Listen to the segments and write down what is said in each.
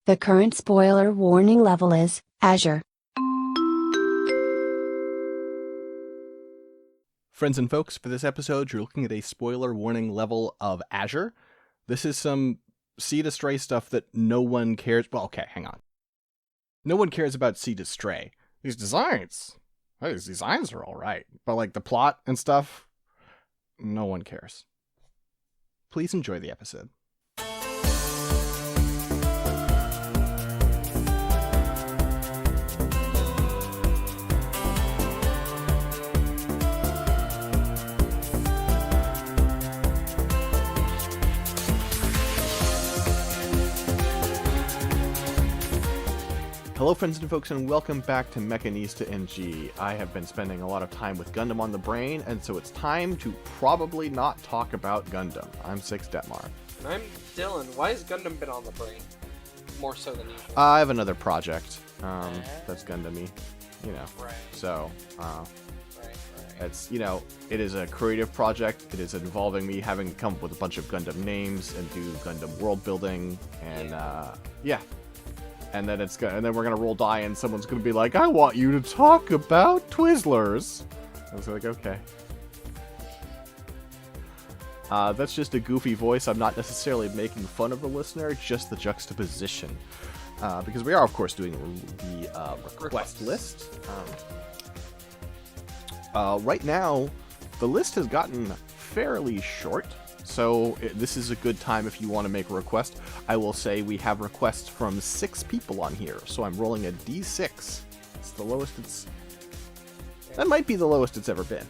The current spoiler warning level is Azure. Friends and folks, for this episode, you're looking at a spoiler warning level of Azure. This is some Seed Astray stuff that no one cares. Well, okay, hang on. No one cares about Seed Astray. These designs are all right, but like the plot and stuff, no one cares. Please enjoy the episode. Hello friends and folks, and welcome back to Mechanista NG. I have been spending a lot of time with Gundam on the brain, and so it's time to probably not talk about Gundam. I'm Six Detmar. And I'm Dylan. Why has Gundam been on the brain? More so than usual. I have another project that's Gundam-y, Right. So, Right. it's, it is a creative project. It is involving me having to come up with a bunch of Gundam names and do Gundam world building, and yeah. And then we're gonna roll die, and someone's gonna be like, "I want you to talk about Twizzlers." I was like, "Okay." That's just a goofy voice. I'm not necessarily making fun of the listener, just the juxtaposition, because we are, of course, doing the request list. Right now, the list has gotten fairly short. So this is a good time if you want to make a request. I will say we have requests from 6 people on here, so I'm rolling a D6. It's the lowest that might be the lowest it's ever been.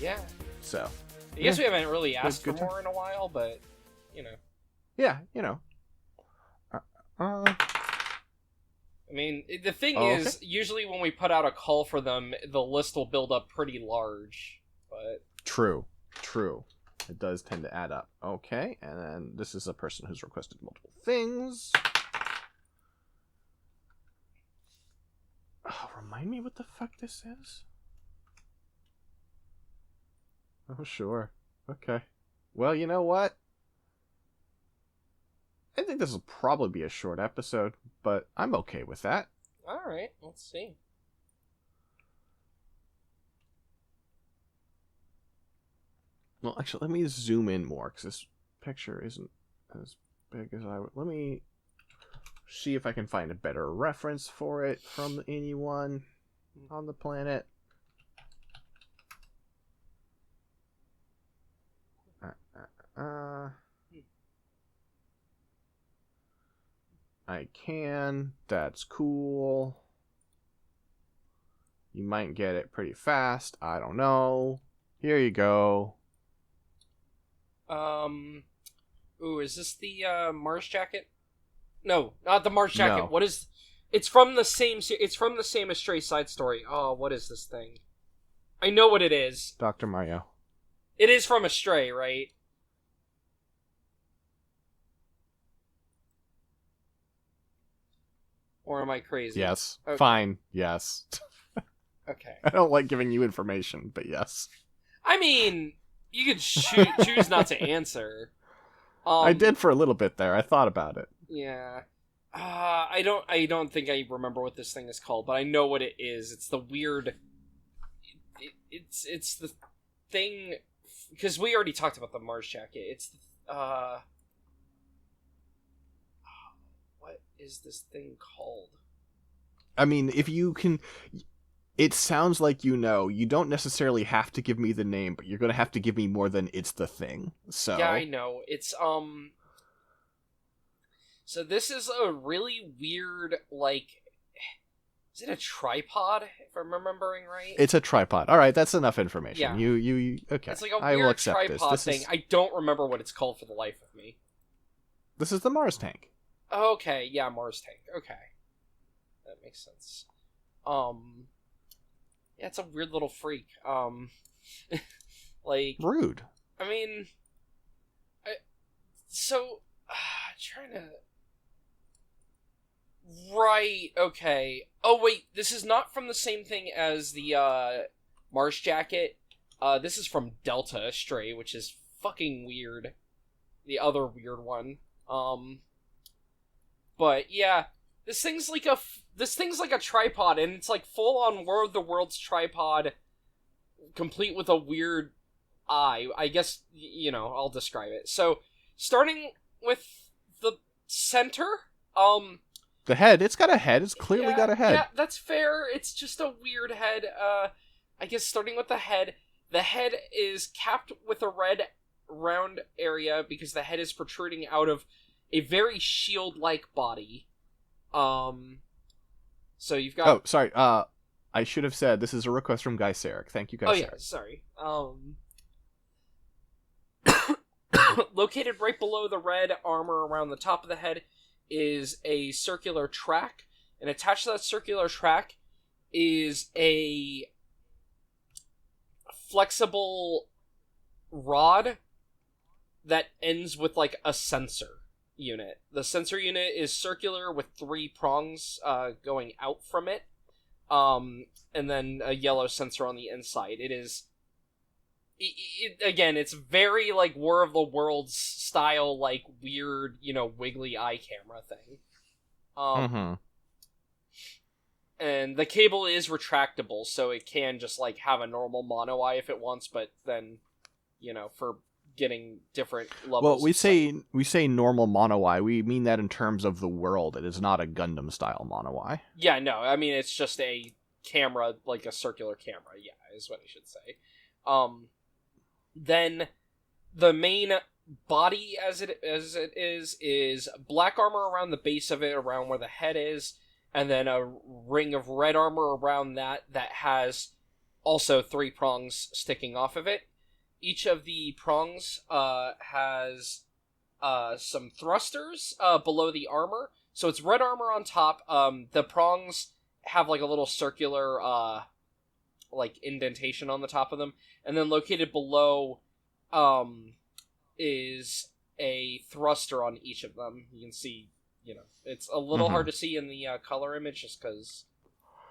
Yeah. So. I guess we haven't really asked for good more in a while, but, Yeah, I mean, the thing Oh, is, usually when we put out a call for them, the list will build up pretty large, but... True. It does tend to add up. Okay, and then this is a person who's requested multiple things. Oh, remind me what the fuck this is? Oh, sure. Okay. Well, you know what? I think this will probably be a short episode, but I'm okay with that. Alright, let's see. Well, actually, let me zoom in more, because this picture isn't as big as I would. Let me see if I can find a better reference for it from anyone on the planet. I can. That's cool. You might get it pretty fast. I don't know. Here you go. Ooh, is this the, Mars jacket? No, not the Mars jacket. No. What is... It's from the same Astray side story. Oh, what is this thing? I know what it is. Dr. Mario. It is from Astray, right? Or am I crazy? Yes. Okay. Fine. Yes. Okay. I don't like giving you information, but yes. I mean, you could choose not to answer. I did for a little bit there. I thought about it. Yeah. I don't think I remember what this thing is called, but I know what it is. It's the weird... It's the thing... Because we already talked about the Mars jacket. It's what is this thing called? I mean, if you can... It sounds like you know. You don't necessarily have to give me the name, but you're going to have to give me more than it's the thing. So Yeah, I know. It's, So this is a really weird, like... Is it a tripod, if I'm remembering right? It's a tripod. All right, that's enough information. Yeah. You okay. It's like a I will weird accept tripod this. thing. I don't remember what it's called for the life of me. This is the Mars tank. Okay, yeah, Mars tank. Okay. That makes sense. Yeah, it's a weird little freak. Like... Rude. I mean... trying to... Right, okay. Oh, wait, this is not from the same thing as the, Mars jacket. This is from Delta Astray, which is fucking weird. The other weird one. But yeah, this thing's like a tripod, and it's like full on War of the Worlds tripod, complete with a weird eye. I guess, I'll describe it. So, starting with the center, the head. It's got a head. It's clearly got a head. Yeah, that's fair. It's just a weird head. I guess starting with the head is capped with a red round area because the head is protruding out of a very shield-like body. So you've got... Oh, sorry. I should have said this is a request from Guy Sarek. Thank you, Guy Sarek. Oh, yeah, sorry. Located right below the red armor around the top of the head is a circular track, and attached to that circular track is a flexible rod that ends with, like, a sensor unit. The sensor unit is circular with 3 prongs going out from it, and then a yellow sensor on the inside. Again, it's very, like, War of the Worlds style, like, weird, wiggly eye camera thing. And the cable is retractable, so it can just, like, have a normal mono eye if it wants, but then, for getting different levels. Well, we say normal mono eye. We mean that in terms of the world. It is not a Gundam style mono eye. Yeah, no, I mean, it's just a camera, like a circular camera, yeah, is what I should say. Then the main body as it is black armor around the base of it, around where the head is, and then a ring of red armor around that has also 3 prongs sticking off of it. Each of the prongs has some thrusters below the armor. So it's red armor on top. The prongs have like a little circular like indentation on the top of them. And then located below is a thruster on each of them. You can see, it's a little hard to see in the color image just because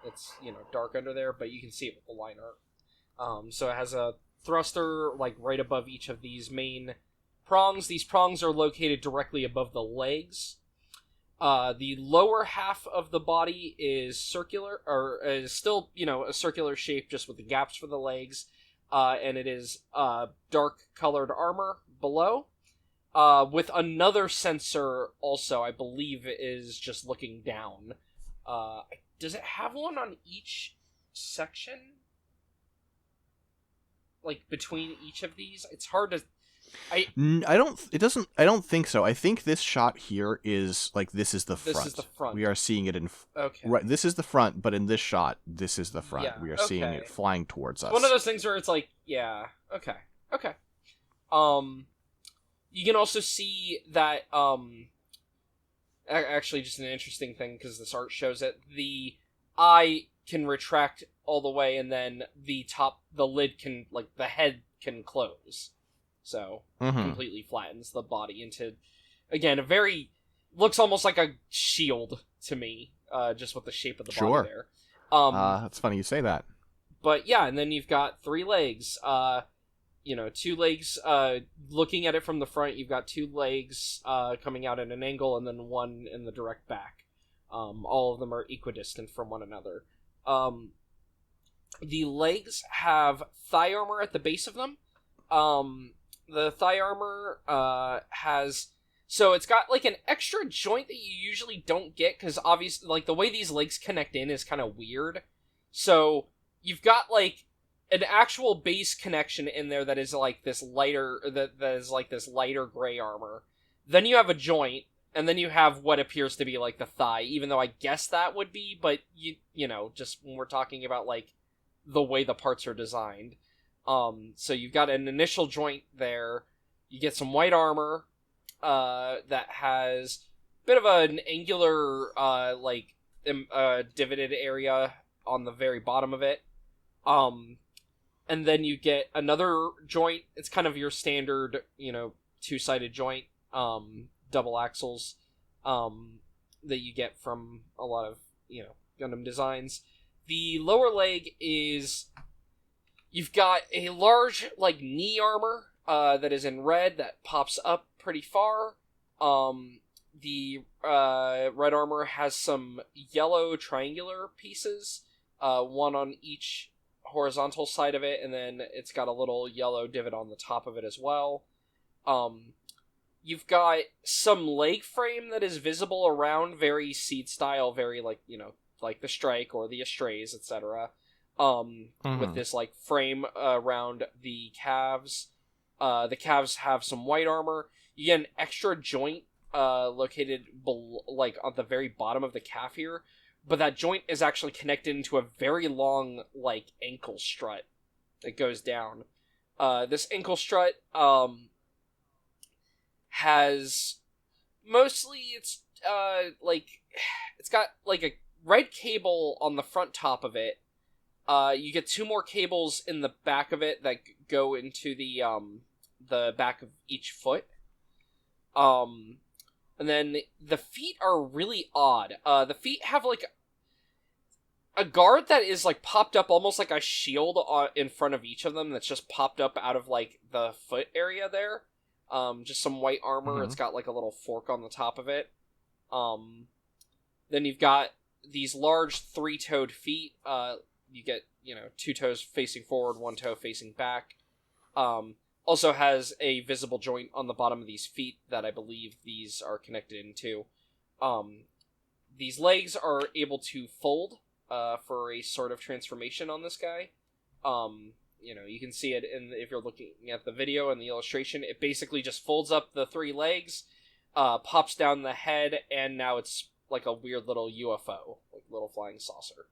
it's, dark under there, but you can see it with the line art. So it has a thruster like right above each of these main prongs. These prongs are located directly above the legs. The lower half of the body is circular, or is still, a circular shape just with the gaps for the legs. And it is dark colored armor below. With another sensor also, I believe is just looking down. Does it have one on each section? Like between each of these? It's hard to... I don't think so. I think this shot here is like this is the front. This is the front. We are seeing it in okay. Right, this is the front, but in this shot, this is the front. Yeah, we are seeing it flying towards us. One of those things where it's like, yeah, okay. You can also see that actually just an interesting thing because this art shows it. The eye can retract all the way, and then the lid can, like, the head can close. So, completely flattens the body into, again, looks almost like a shield to me, just with the shape of the body there. That's funny you say that. But yeah, and then you've got 3 legs, 2 legs, looking at it from the front, you've got 2 legs, coming out at an angle, and then 1 in the direct back. All of them are equidistant from one another. The legs have thigh armor at the base of them. The thigh armor has... So it's got, like, an extra joint that you usually don't get, because obviously, like, the way these legs connect in is kind of weird. So you've got, like, an actual base connection in there that is, like, this lighter... That is, like, this lighter gray armor. Then you have a joint, and then you have what appears to be, like, the thigh, even though I guess that would be, but, just when we're talking about, like, the way the parts are designed. So you've got an initial joint there. You get some white armor that has a bit of an angular, divoted area on the very bottom of it. And then you get another joint. It's kind of your standard, 2-sided joint, double axles, that you get from a lot of, Gundam designs. The lower leg is... You've got a large, like, knee armor that is in red that pops up pretty far. the red armor has some yellow triangular pieces, one on each horizontal side of it, and then it's got a little yellow divot on the top of it as well. You've got some leg frame that is visible around, very Seed style, very like, you know, like the Strike or the Astrays, etc. With this like frame around the calves. The calves have some white armor. You get an extra joint located like on the very bottom of the calf here, but that joint is actually connected into a very long like ankle strut that goes down. This ankle strut has mostly it's got like a red cable on the front top of it. You get 2 more cables in the back of it that go into the back of each foot. And then the feet are really odd. The feet have like a guard that is like popped up almost like a shield in front of each of them that's just popped up out of like the foot area there. Just some white armor. It's got like a little fork on the top of it. Then you've got these large 3-toed feet. You get, 2 toes facing forward, 1 toe facing back. Also has a visible joint on the bottom of these feet that I believe these are connected into. These legs are able to fold for a sort of transformation on this guy. You can see it if you're looking at the video and the illustration. It basically just folds up the 3 legs, pops down the head, and now it's like a weird little UFO, like little flying saucer.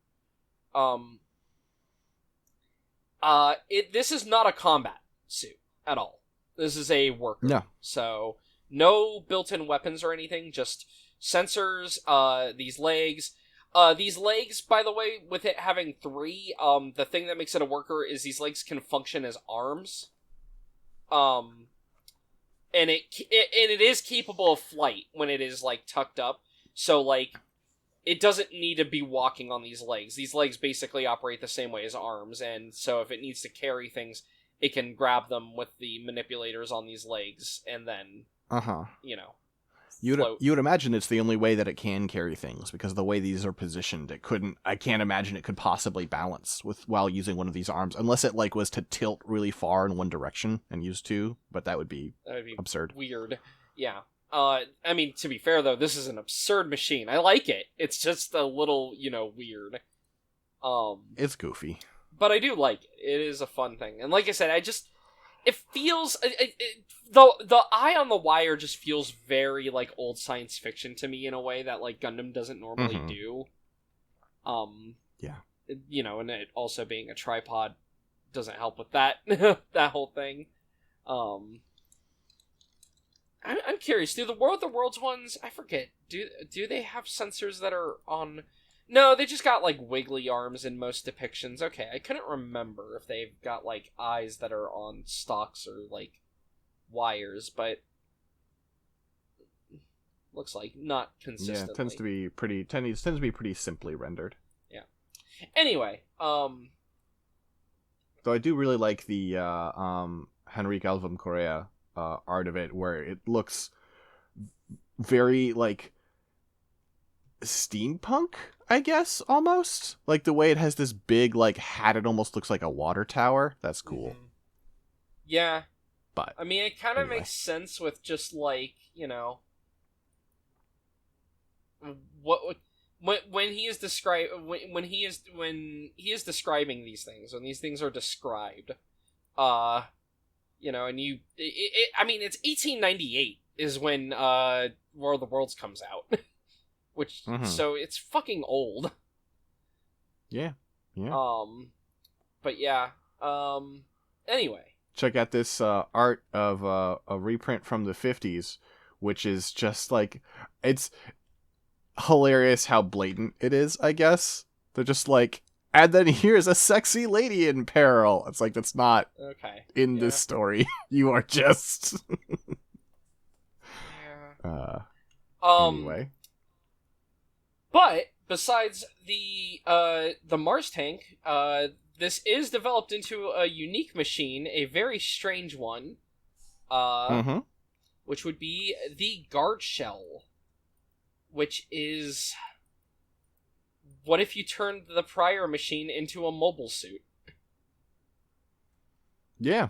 This is not a combat suit at all. This is a worker. No. So, no built-in weapons or anything, just sensors, these legs. These legs, by the way, with it having 3, the thing that makes it a worker is these legs can function as arms. And it is capable of flight when it is, like, tucked up. So, like, it doesn't need to be walking on these legs. These legs basically operate the same way as arms, and so if it needs to carry things, it can grab them with the manipulators on these legs, and then, float. You would imagine it's the only way that it can carry things, because the way these are positioned, I can't imagine it could possibly balance while using one of these arms, unless it like was to tilt really far in one direction and use 2, but that would be absurd. Weird. Yeah. I mean, to be fair though, this is an absurd machine. I like it. It's just a little, weird. It's goofy. But I do like it. It is a fun thing. And like I said, it feels... the eye on the wire just feels very, like, old science fiction to me in a way that, like, Gundam doesn't normally do. Yeah. And it also being a tripod doesn't help with that, that whole thing. I'm curious, do the War of the Worlds ones, I forget, do they have sensors that are on... No, they just got, like, wiggly arms in most depictions. Okay, I couldn't remember if they've got, like, eyes that are on stalks or, like, wires, but... Looks like not consistently. Yeah, it tends to be pretty simply rendered. Yeah. Anyway, Though I do really like the Henrique Alvam Correa art of it, where it looks very, like, steampunk, I guess, almost. Like, the way it has this big, like, hat, it almost looks like a water tower. That's cool. Yeah. But I mean, it kind of makes sense with just, like, when he is when he is describing these things, when these things are described, and I mean, it's 1898 is when War of the Worlds comes out. Which, so it's fucking old. Yeah. But yeah. Anyway. Check out this art of a reprint from the 50s, which is just like, it's hilarious how blatant it is, I guess. They're just like, and then here's a sexy lady in peril. It's like, that's not in this story. You are just... Anyway. But besides the Mars tank, this is developed into a unique machine, a very strange one, which would be the Guardshell. which is, what if you turned the prior machine into a mobile suit? Yeah.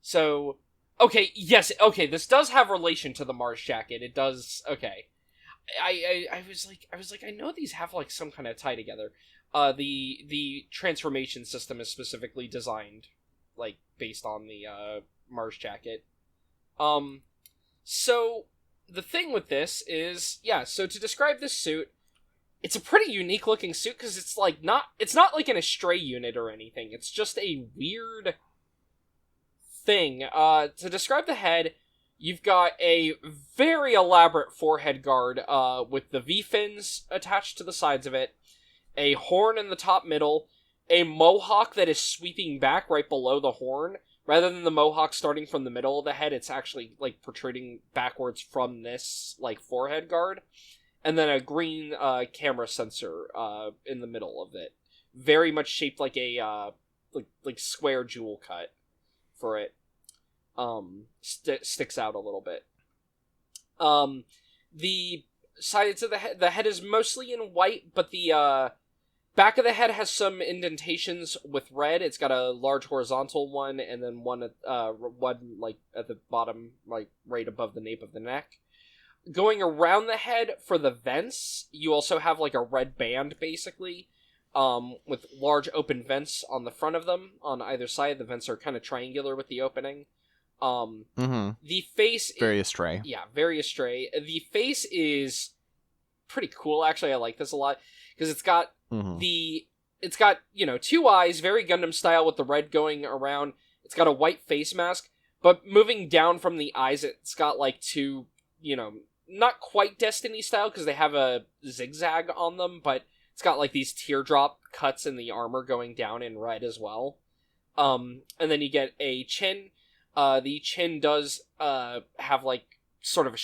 So, okay, yes, okay, this does have relation to the Mars jacket. It does, okay. I was like, I know these have, like, some kind of tie together. The transformation system is specifically designed, like, based on the, Mars jacket. So, the thing with this is, yeah, so to describe this suit, it's a pretty unique looking suit, because it's, like, it's not like an Astray unit or anything, it's just a weird thing. To describe the head, you've got a very elaborate forehead guard, with the V-fins attached to the sides of it, a horn in the top middle, a mohawk that is sweeping back right below the horn. Rather than the mohawk starting from the middle of the head, it's actually, like, protruding backwards from this, like, forehead guard. And then a green, camera sensor, in the middle of it. Very much shaped like a, like square jewel cut for it. Sticks out a little bit. The sides of the head is mostly in white, but the, back of the head has some indentations with red. It's got a large horizontal one, and then one at the bottom, like, right above the nape of the neck. Going around the head for the vents, you also have, like, a red band, basically, with large open vents on the front of them, on either side. The vents are kind of triangular with the opening. The face... Very Astray. Yeah, very Astray. The face is pretty cool, actually. I like this a lot, because it's got it's got, you know, two eyes, very Gundam style, with the red going around. It's got a white face mask, but moving down from the eyes, it's got, like, two, you know, not quite Destiny style, because they have a zigzag on them, but it's got, like, these teardrop cuts in the armor going down in red as well. And then you get a chin. The chin does have, like, sort of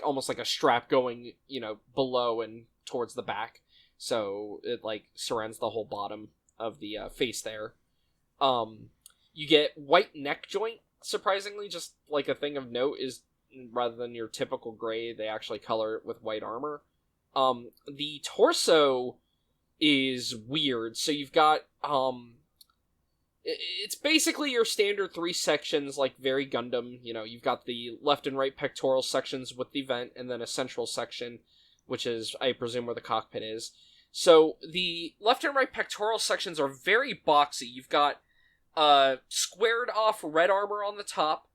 almost like a strap going, you know, below and towards the back. So it, like, surrounds the whole bottom of the face there. You get white neck joint, surprisingly. Just, like, a thing of note is, rather than your typical gray, they actually color it with white armor. The torso is weird. So you've got, it's basically your standard 3 sections, like, very Gundam. You know, you've got the left and right pectoral sections with the vent, and then a central section, which is, I presume, where the cockpit is. So the left and right pectoral sections are very boxy. You've got squared off red armor on the top,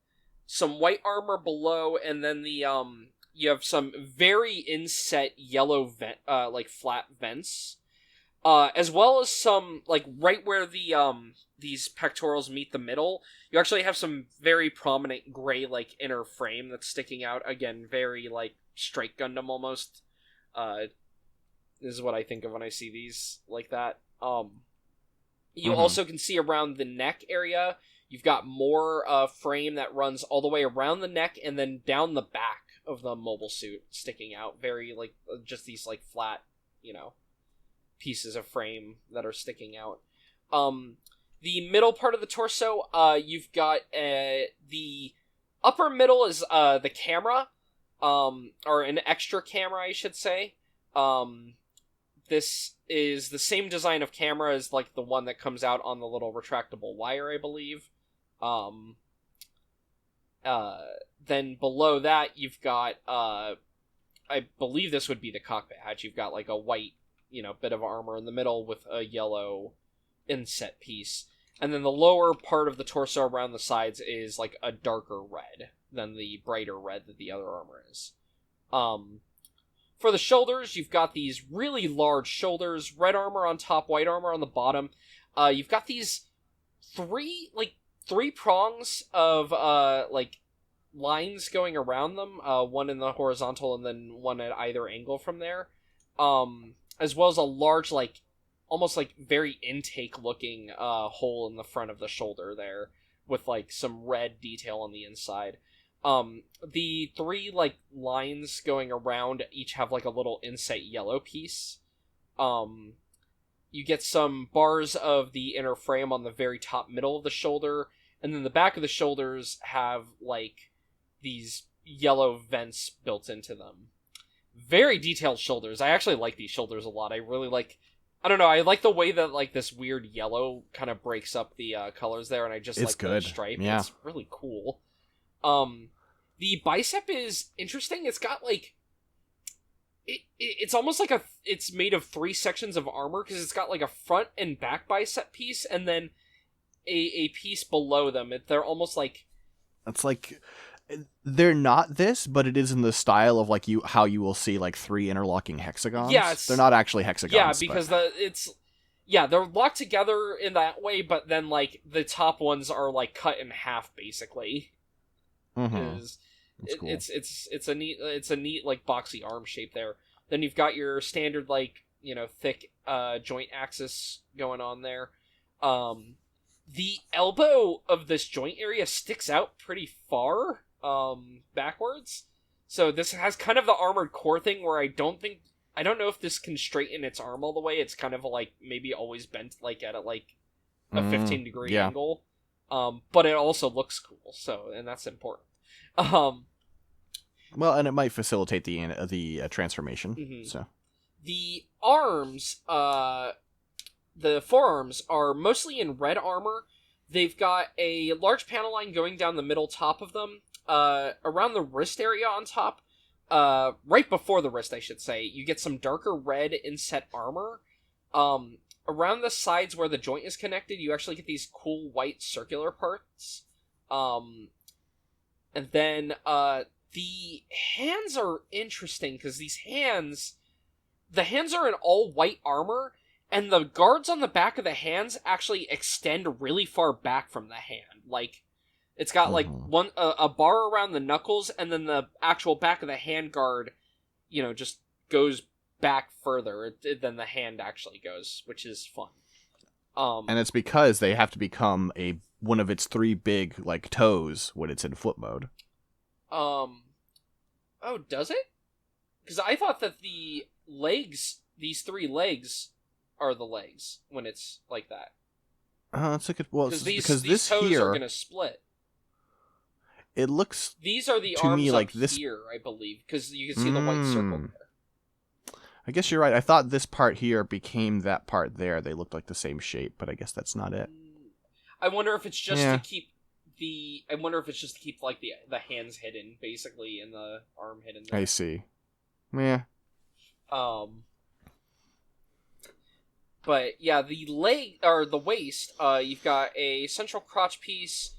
some white armor below, and then the you have some very inset yellow vent, like, flat vents, as well as some, like, right where the these pectorals meet the middle, you actually have some very prominent gray, like, inner frame that's sticking out. Again, very, like, Strike Gundam almost. This is what I think of when I see these like that. You also can see around the neck area, you've got more frame that runs all the way around the neck and then down the back of the mobile suit, sticking out. Very, like, just these, like, flat, you know, pieces of frame that are sticking out. The middle part of the torso, you've got the upper middle is the camera, or an extra camera, I should say. This is the same design of camera as, like, the one that comes out on the little retractable wire, I believe. Then below that, you've got, I believe this would be the cockpit hatch. You've got, like, a white, you know, bit of armor in the middle with a yellow inset piece. And then the lower part of the torso around the sides is, like, a darker red than the brighter red that the other armor is. For the shoulders, you've got these really large shoulders, red armor on top, white armor on the bottom. You've got these three prongs of, like, lines going around them, one in the horizontal and then one at either angle from there, as well as a large, like, almost, like, very intake-looking hole in the front of the shoulder there, with, like, some red detail on the inside. The 3, like, lines going around each have, like, a little inset yellow piece. You get some bars of the inner frame on the very top middle of the shoulder, and then the back of the shoulders have, like, these yellow vents built into them. Very detailed shoulders. I actually like these shoulders a lot. I really like... I don't know, I like the way that, like, this weird yellow kind of breaks up the colors there, and I just It's like good. the stripe. Yeah. It's really cool. The bicep is interesting. It's got, like... It's almost like it's made of 3 sections of armor, because it's got, like, a front and back bicep piece, and then a piece below them. They're almost like... It's like... They're not this, but it is in the style of like how you will see like 3 interlocking hexagons. Yeah, they're not actually hexagons. Yeah, because they're locked together in that way, but then like the top ones are like cut in half basically. Mm-hmm. Cool. It's a neat like boxy arm shape there. Then you've got your standard like thick joint axis going on there. The elbow of this joint area sticks out pretty far backwards, so this has kind of the armored core thing where I don't know if this can straighten its arm all the way. It's kind of like maybe always bent like at a 15-degree angle, but it also looks cool, and that's important. Well, and it might facilitate the transformation. Mm-hmm. So the arms, the forearms are mostly in red armor. They've got a large panel line going down the middle top of them. Around the wrist area on top, right before the wrist, I should say, you get some darker red inset armor. Around the sides where the joint is connected, you actually get these cool white circular parts. And then, the hands are interesting, because the hands are in all white armor, and the guards on the back of the hands actually extend really far back from the hand. Like, it's got like a bar around the knuckles, and then the actual back of the hand guard, just goes back further than the hand actually goes, which is fun. And it's because they have to become one of its 3 big like toes when it's in foot mode. Oh, does it? Because I thought that the legs, these 3 legs, are the legs when it's like that. That's a good. Well, because these toes here are gonna split. It looks. These are the to arms me like up this here, I believe, because you can see the white circle there. I guess you're right. I thought this part here became that part there. They looked like the same shape, but I guess that's not it. I wonder if it's just to keep like the hands hidden, basically, and the arm hidden there. I see. Yeah. But yeah, the leg or the waist, you've got a central crotch piece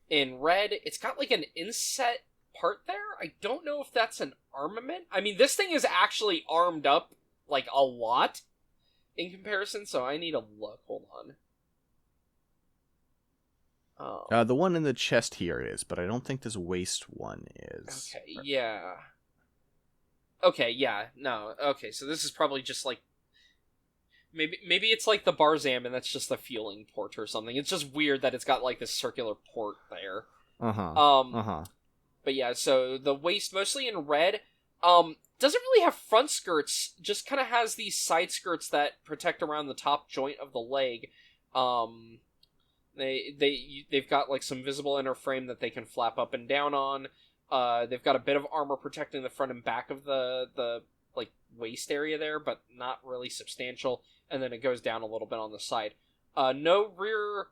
in red. It's got like an inset part there. I don't know if that's an armament. I mean, this thing is actually armed up like a lot in comparison, so I need to look. Hold on. The one in the chest here is, but I don't think this waist one is. Okay, yeah. Okay, yeah, no. Okay, so this is probably just like maybe it's like the Barzam, and that's just the fueling port or something. It's just weird that it's got like this circular port there. But yeah, so the waist mostly in red. Doesn't really have front skirts. Just kind of has these side skirts that protect around the top joint of the leg. They've got like some visible inner frame that they can flap up and down on. They've got a bit of armor protecting the front and back of the like waist area there, but not really substantial. And then it goes down a little bit on the side. No rear,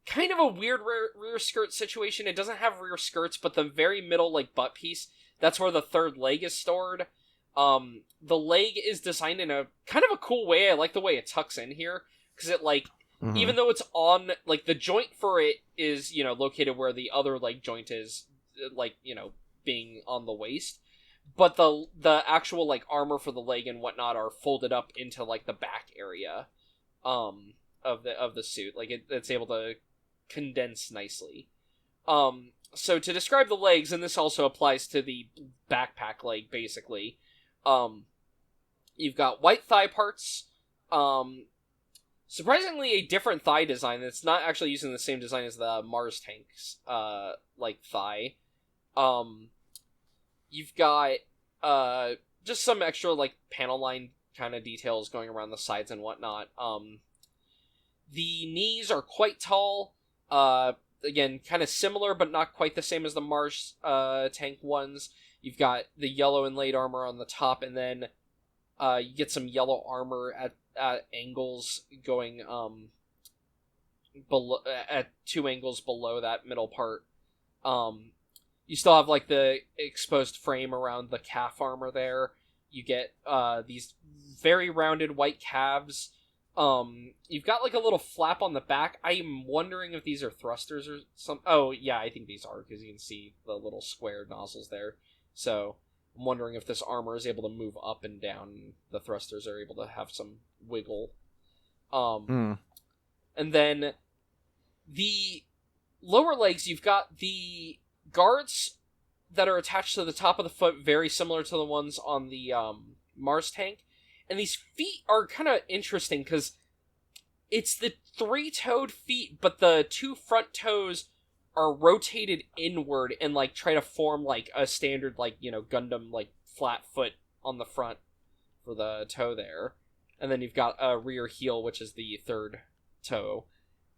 kind of a weird rear skirt situation. It doesn't have rear skirts, but the very middle like butt piece, that's where the third leg is stored. The leg is designed in a kind of a cool way. I like the way it tucks in here, because it like, even though it's on, like, the joint for it is, located where the other leg joint is, like, being on the waist, but the actual, like, armor for the leg and whatnot are folded up into, like, the back area, of the suit. Like, it's able to condense nicely. So to describe the legs, and this also applies to the backpack leg, basically, you've got white thigh parts, surprisingly a different thigh design that's not actually using the same design as the Mars tank's, thigh. You've got, just some extra, like, panel line kind of details going around the sides and whatnot. The knees are quite tall. again, kind of similar, but not quite the same as the Mars tank ones. You've got the yellow inlaid armor on the top, and then you get some yellow armor at angles going below, at 2 angles below that middle part. You still have like the exposed frame around the calf armor there. You get these very rounded white calves. You've got like a little flap on the back. I am wondering if these are thrusters or some. Oh yeah, I think these are, because you can see the little square nozzles there. So I'm wondering if this armor is able to move up and down. The thrusters are able to have some wiggle. And then the lower legs, you've got the guards that are attached to the top of the foot, very similar to the ones on the Mars tank. And these feet are kind of interesting because it's the 3-toed feet, but the 2 front toes are rotated inward and like try to form like a standard, like, you know, Gundam like flat foot on the front for the toe there. And then you've got a rear heel, which is the 3rd toe.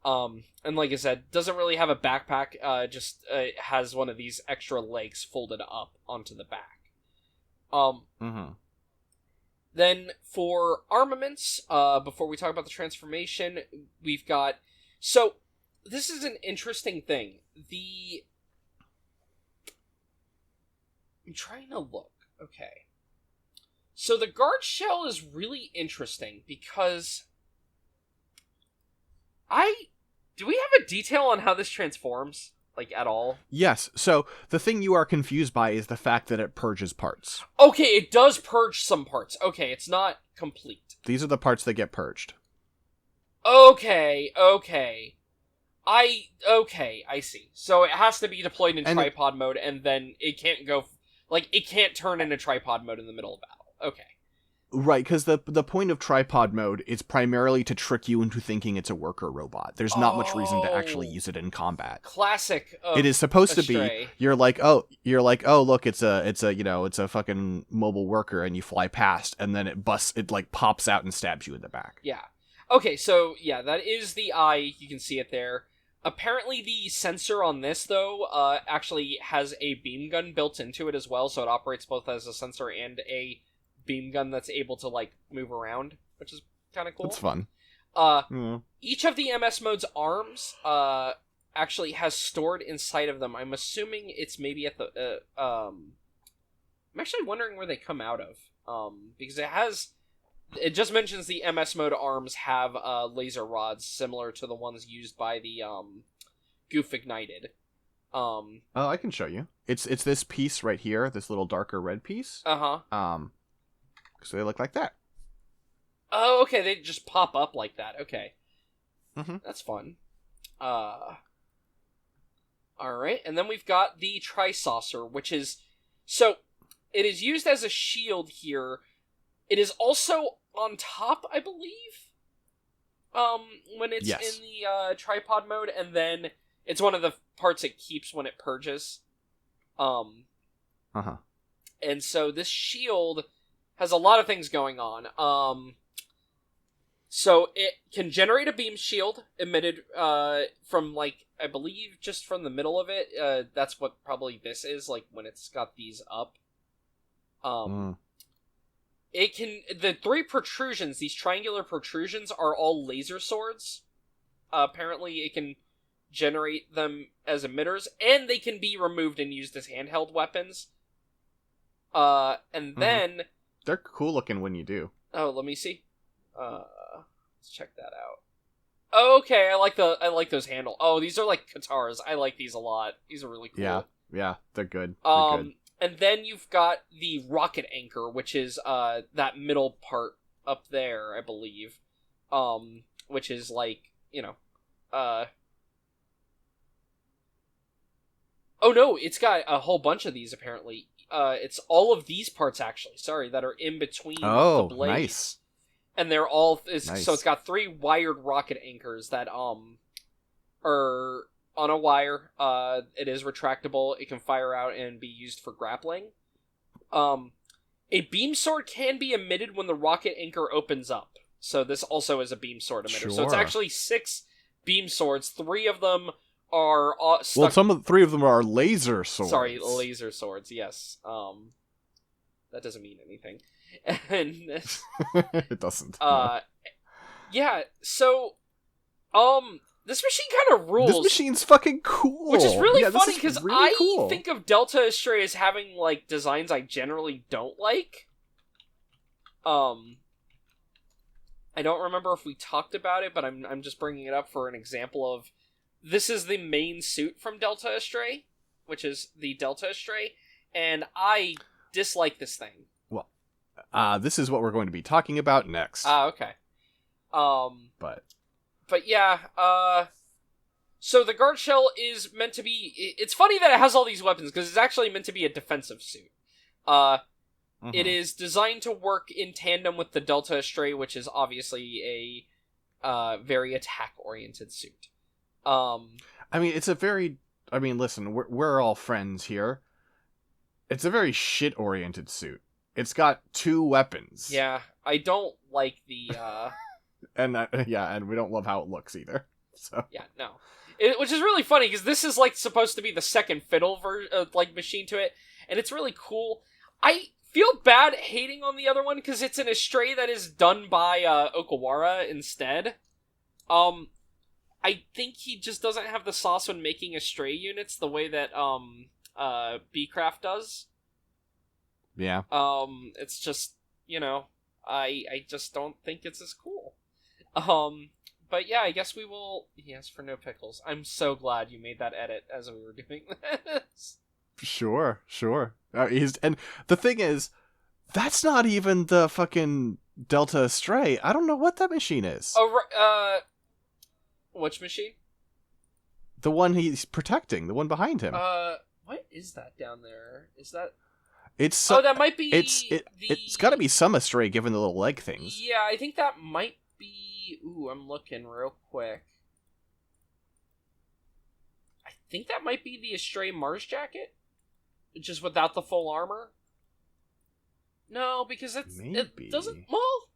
And like I said, doesn't really have a backpack, just has one of these extra legs folded up onto the back. Then for armaments, before we talk about the transformation, we've got... So, this is an interesting thing. I'm trying to look. Okay. So the Guardshell is really interesting because... Do we have a detail on how this transforms? Like, at all? Yes. So, the thing you are confused by is the fact that it purges parts. Okay, it does purge some parts. Okay, it's not complete. These are the parts that get purged. Okay. I see. So it has to be deployed in tripod mode, and then it can't go... Like, it can't turn into tripod mode in the middle of battle. Okay. Right, because the point of tripod mode is primarily to trick you into thinking it's a worker robot. There's not much reason to actually use it in combat. Classic. It is supposed Astray. to be. You're like, oh, look, it's a fucking mobile worker, and you fly past, and then it like pops out and stabs you in the back. Yeah. Okay, so yeah, that is the eye. You can see it there. Apparently, the sensor on this though actually has a beam gun built into it as well, so it operates both as a sensor and a beam gun that's able to like move around, which is kind of cool. It's fun. Each of the MS mode's arms actually has stored inside of them. I'm assuming it's maybe at the I'm actually wondering where they come out of, because it just mentions the MS mode arms have laser rods similar to the ones used by the Goof Ignited. Oh, I can show you. It's this piece right here, this little darker red piece. So they look like that. Oh, okay, they just pop up like that. Okay. That's fun. Alright, and then we've got the Tri-Saucer, which is... So, it is used as a shield here. It is also on top, I believe, when it's in the tripod mode, and then it's one of the parts it keeps when it purges. And so this shield has a lot of things going on. So it can generate a beam shield emitted from, like, I believe just from the middle of it. That's what probably this is, like, when it's got these up. It can... The 3 protrusions, these triangular protrusions, are all laser swords. Apparently it can generate them as emitters, and they can be removed and used as handheld weapons. And then... They're cool looking when you do. Oh, let me see. Let's check that out. Oh, okay, I like those handle. Oh, these are like Katars. I like these a lot. These are really cool. Yeah, they're good. And then you've got the rocket anchor, which is that middle part up there, I believe. Which is like, oh no, it's got a whole bunch of these apparently. It's all of these parts actually, that are in between the blades. Nice. And they're all nice. So it's got 3 wired rocket anchors that are on a wire. It is retractable. It can fire out and be used for grappling. A beam sword can be emitted when the rocket anchor opens up. So this also is a beam sword emitter. Sure. So it's actually 6 beam swords. 3 of them are stuck... Well, three of them are laser swords. Sorry, laser swords, yes. That doesn't mean anything. And it doesn't. Yeah, so, this machine kind of rules. This machine's fucking cool. Which is really funny, because really cool. think of Delta Astray as having, like, designs I generally don't like. I don't remember if we talked about it, but I'm just bringing it up for an example of... This is the main suit from Delta Astray, which is the Delta Astray, and I dislike this thing. Well, this is what we're going to be talking about next. Okay. But yeah, so the Guardshell is meant to be... It's funny that it has all these weapons, because it's actually meant to be a defensive suit. It is designed to work in tandem with the Delta Astray, which is obviously a very attack-oriented suit. I mean, it's a very... I mean, listen, we're all friends here. It's a very shit-oriented suit. It's got 2 weapons. Yeah, I don't like the... and we don't love how it looks either. So yeah, no. Which is really funny, because this is, like, supposed to be the second fiddle machine to it, and it's really cool. I feel bad hating on the other one, because it's an Astray that is done by Okawara instead. I think he just doesn't have the sauce when making Astray units the way that B-Craft does. Yeah. It's just, I just don't think it's as cool. But yeah, I guess we will... Yes, for no pickles. I'm so glad you made that edit as we were doing this. Sure. And the thing is, that's not even the fucking Delta Astray. I don't know what that machine is. Oh, which machine? The one he's protecting, the one behind him. What is that down there? Is that... It's that might be... It's gotta be some Astray, given the little leg things. Yeah, I think that might be... Ooh, I'm looking real quick. I think that might be the Astray Mars Jacket? Just without the full armor? No, because it doesn't... Well...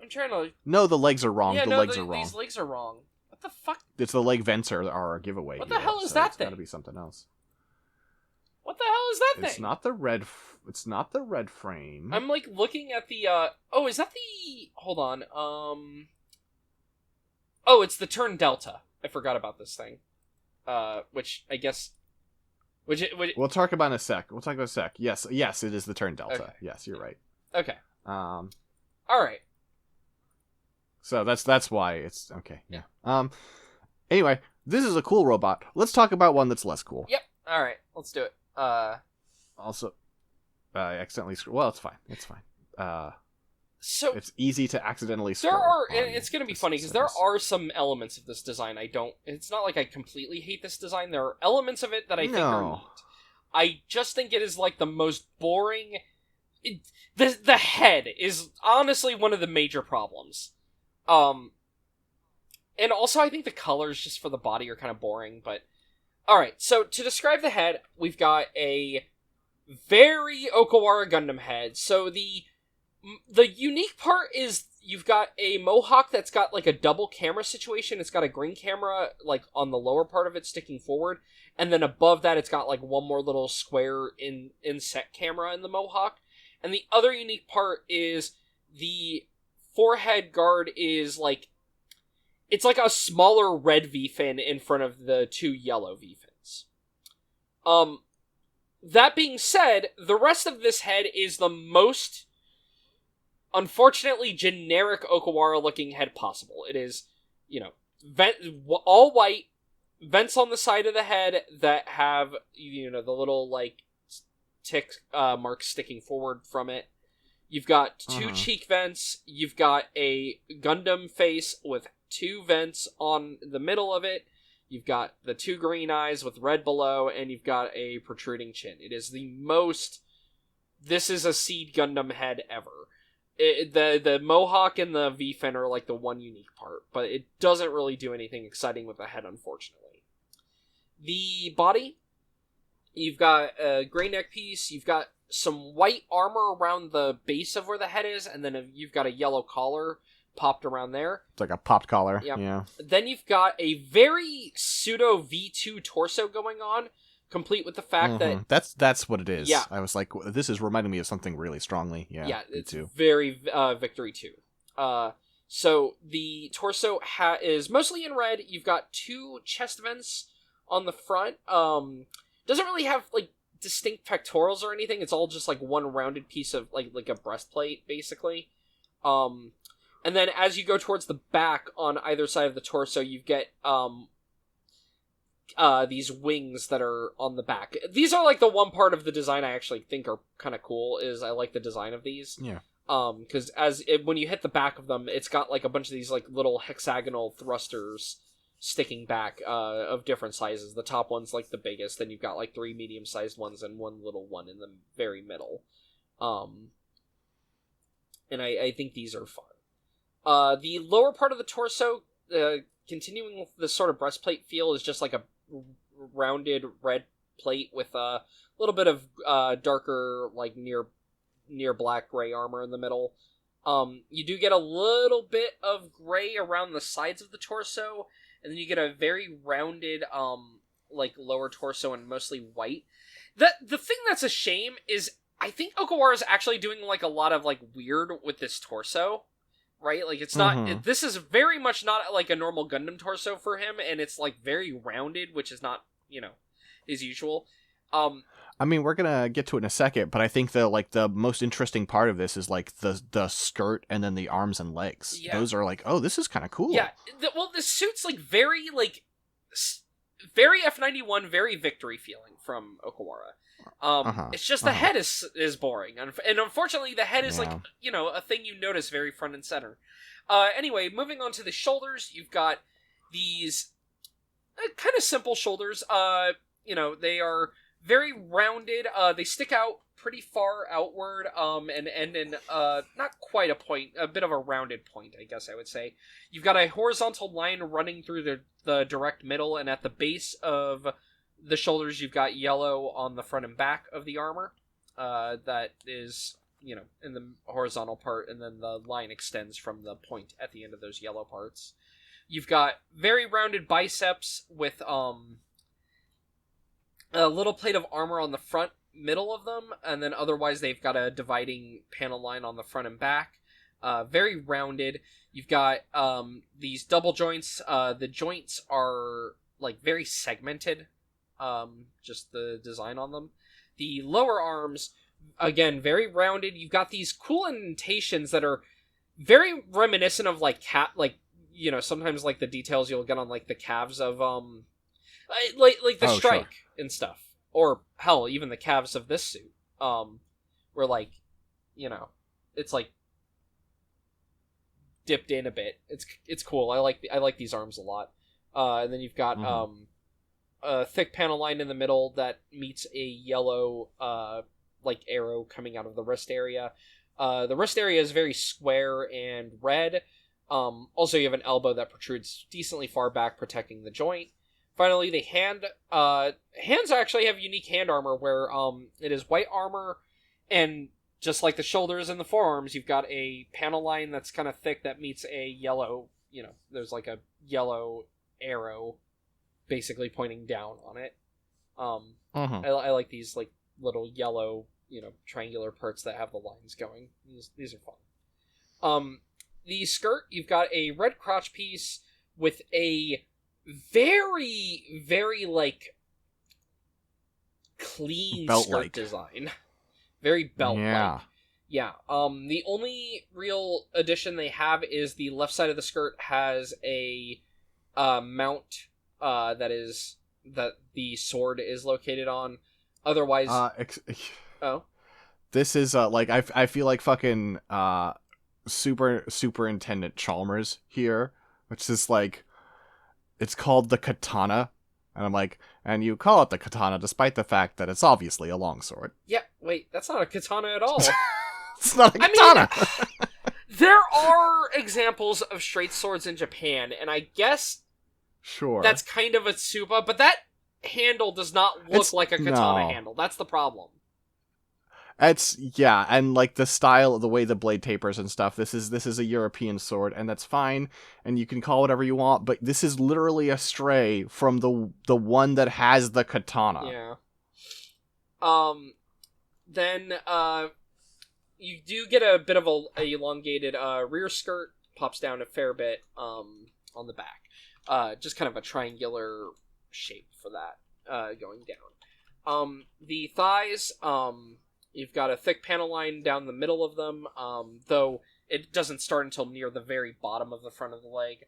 I'm trying to... No, the legs are wrong. Yeah, the legs are wrong. These legs are wrong. What the fuck? It's the leg vents are a giveaway. What the hell is that thing? It's gotta be something else. What the hell is that thing? It's not the red... It's not the red frame. I'm, like, looking at the, Oh, is that the... Hold on, Oh, it's the Turn Delta. I forgot about this thing. Which, I guess... We'll talk about in a sec. Yes, it is the Turn Delta. Okay. Yes, you're right. Okay. Alright. So that's why it's... Okay, yeah. Anyway, this is a cool robot. Let's talk about one that's less cool. Yep. Alright, let's do it. Also... I accidentally... Well, it's fine. It's fine. So... It's easy to accidentally scroll. It's gonna be funny, because there are some elements of this design I don't... It's not like I completely hate this design. There are elements of it that I think are neat. I just think it is, like, the most boring... The head is honestly one of the major problems. And also I think the colors just for the body are kind of boring, but... Alright, so to describe the head, we've got a very Okawara Gundam head. So the unique part is you've got a mohawk that's got like a double camera situation. It's got a green camera like on the lower part of it sticking forward, and then above that it's got like one more little square inset camera in the mohawk. And the other unique part is the forehead guard is like... It's like a smaller red V-fin in front of the 2 yellow V-fins. That being said, the rest of this head is the most, unfortunately, generic Okawara-looking head possible. It is, all white, vents on the side of the head that have, the little, like, tick marks sticking forward from it. You've got 2 cheek vents. You've got a Gundam face with 2 vents on the middle of it. You've got the 2 green eyes with red below, and you've got a protruding chin. It is the most... This is a Seed Gundam head ever. The mohawk and the V-fin are like the one unique part, but it doesn't really do anything exciting with the head, unfortunately. The body, you've got a gray neck piece, you've got some white armor around the base of where the head is, and then you've got a yellow collar popped around there. It's like a popped collar. Yep. Yeah. Then you've got a very pseudo V2 torso going on, complete with the fact that... That's what it is. Yeah. I was like, this is reminding me of something really strongly. Yeah, Yeah, it's V2. very Victory 2. So the torso is mostly in red. You've got 2 chest vents on the front. Doesn't really have, like, distinct pectorals or anything. It's all just, like, one rounded piece of, like a breastplate, basically. And then as you go towards the back on either side of the torso, you get these wings that are on the back. These are, like, the one part of the design I actually think are kind of cool, is I like the design of these. Yeah. Because when you hit the back of them, it's got, like, a bunch of these, like, little hexagonal thrusters sticking back of different sizes. The top one's, like, the biggest, then you've got, like, 3 medium-sized ones and 1 little one in the very middle. And I think these are fun. The lower part of the torso, continuing with the sort of breastplate feel, is just like a rounded red plate with a little bit of darker, like near black gray armor in the middle. You do get a little bit of gray around the sides of the torso, and then you get a very rounded, like lower torso and mostly white. The thing that's a shame is I think Okawara is actually doing like a lot of like weird with this torso. Right? Like, it's not... This is very much not, like, a normal Gundam torso for him, and it's, like, very rounded, which is not, his usual. I mean, we're gonna get to it in a second, but I think the most interesting part of this is, like, the skirt and then the arms and legs. Yeah. Those are, like, oh, this is kind of cool. Yeah. The suit's, like, very, like... Very F91, very Victory feeling from Okawara. It's just the head is boring, and unfortunately the head is like a thing you notice very front and center. Anyway, moving on to the shoulders, you've got these kind of simple shoulders. They are very rounded. They stick out pretty far outward, and end in not quite a point, a bit of a rounded point, I guess I would say. You've got a horizontal line running through the direct middle, and at the base of the shoulders, you've got yellow on the front and back of the armor. That is, in the horizontal part, and then the line extends from the point at the end of those yellow parts. You've got very rounded biceps with a little plate of armor on the front middle of them, and then otherwise they've got a dividing panel line on the front and back. Very rounded. You've got these double joints. The joints are like very segmented. Just the design on them. The lower arms, again, very rounded. You've got these cool indentations that are very reminiscent of like sometimes like the details you'll get on like the calves of like the strike and stuff, or hell, even the calves of this suit. Where like, it's like dipped in a bit. It's cool. I like these arms a lot. And then you've got a thick panel line in the middle that meets a yellow like arrow coming out of the wrist area. The wrist area is very square and red. Also, you have an elbow that protrudes decently far back, protecting the joint. Finally, the hands actually have unique hand armor where it is white armor, and just like the shoulders and the forearms, you've got a panel line that's kind of thick that meets a yellow, there's like a yellow arrow basically pointing down on it. I like these like little yellow, triangular parts that have the lines going. These are fun. The skirt, you've got a red crotch piece with a very, very like clean skirt design. Very belt-like. Yeah. The only real addition they have is the left side of the skirt has a mount that the sword is located on. Otherwise, this is like I feel like fucking Superintendent Chalmers here, which is like, it's called the katana, and I'm like, and you call it the katana despite the fact that it's obviously a longsword. Yeah, wait, that's not a katana at all. It's not a katana. I mean, there are examples of straight swords in Japan, and I guess that's kind of a tsuba, but that handle does not look like a katana handle. That's the problem. And like the style of the way the blade tapers and stuff, this is a European sword, and that's fine, and you can call it whatever you want, but this is literally a stray from the one that has the katana. Yeah. Then you do get a bit of a elongated rear skirt, pops down a fair bit on the back. Just kind of a triangular shape for that going down. The thighs, you've got a thick panel line down the middle of them, though it doesn't start until near the very bottom of the front of the leg.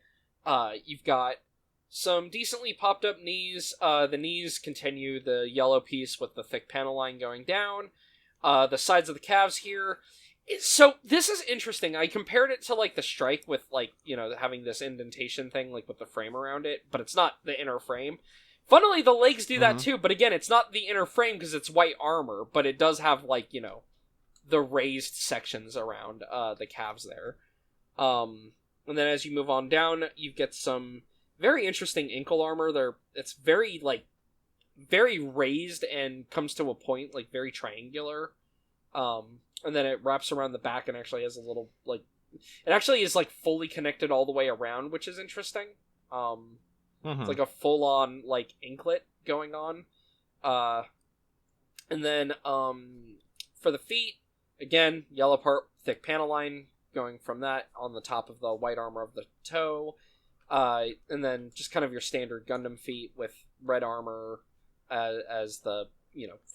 You've got some decently popped up knees. The knees continue the yellow piece with the thick panel line going down. The sides of the calves here. So this is interesting. I compared it to like the strike with like, having this indentation thing like with the frame around it, but it's not the inner frame. Funnily, the legs do that too, but again, it's not the inner frame because it's white armor, but it does have like, the raised sections around the calves there. And then as you move on down, you get some very interesting ankle armor. It's very very raised and comes to a point, like very triangular. And then it wraps around the back and actually has a little it actually is like fully connected all the way around, which is interesting. It's like a full-on like anklet going on. And then for the feet, again, yellow part, thick panel line going from that on the top of the white armor of the toe. And then just kind of your standard Gundam feet with red armor as the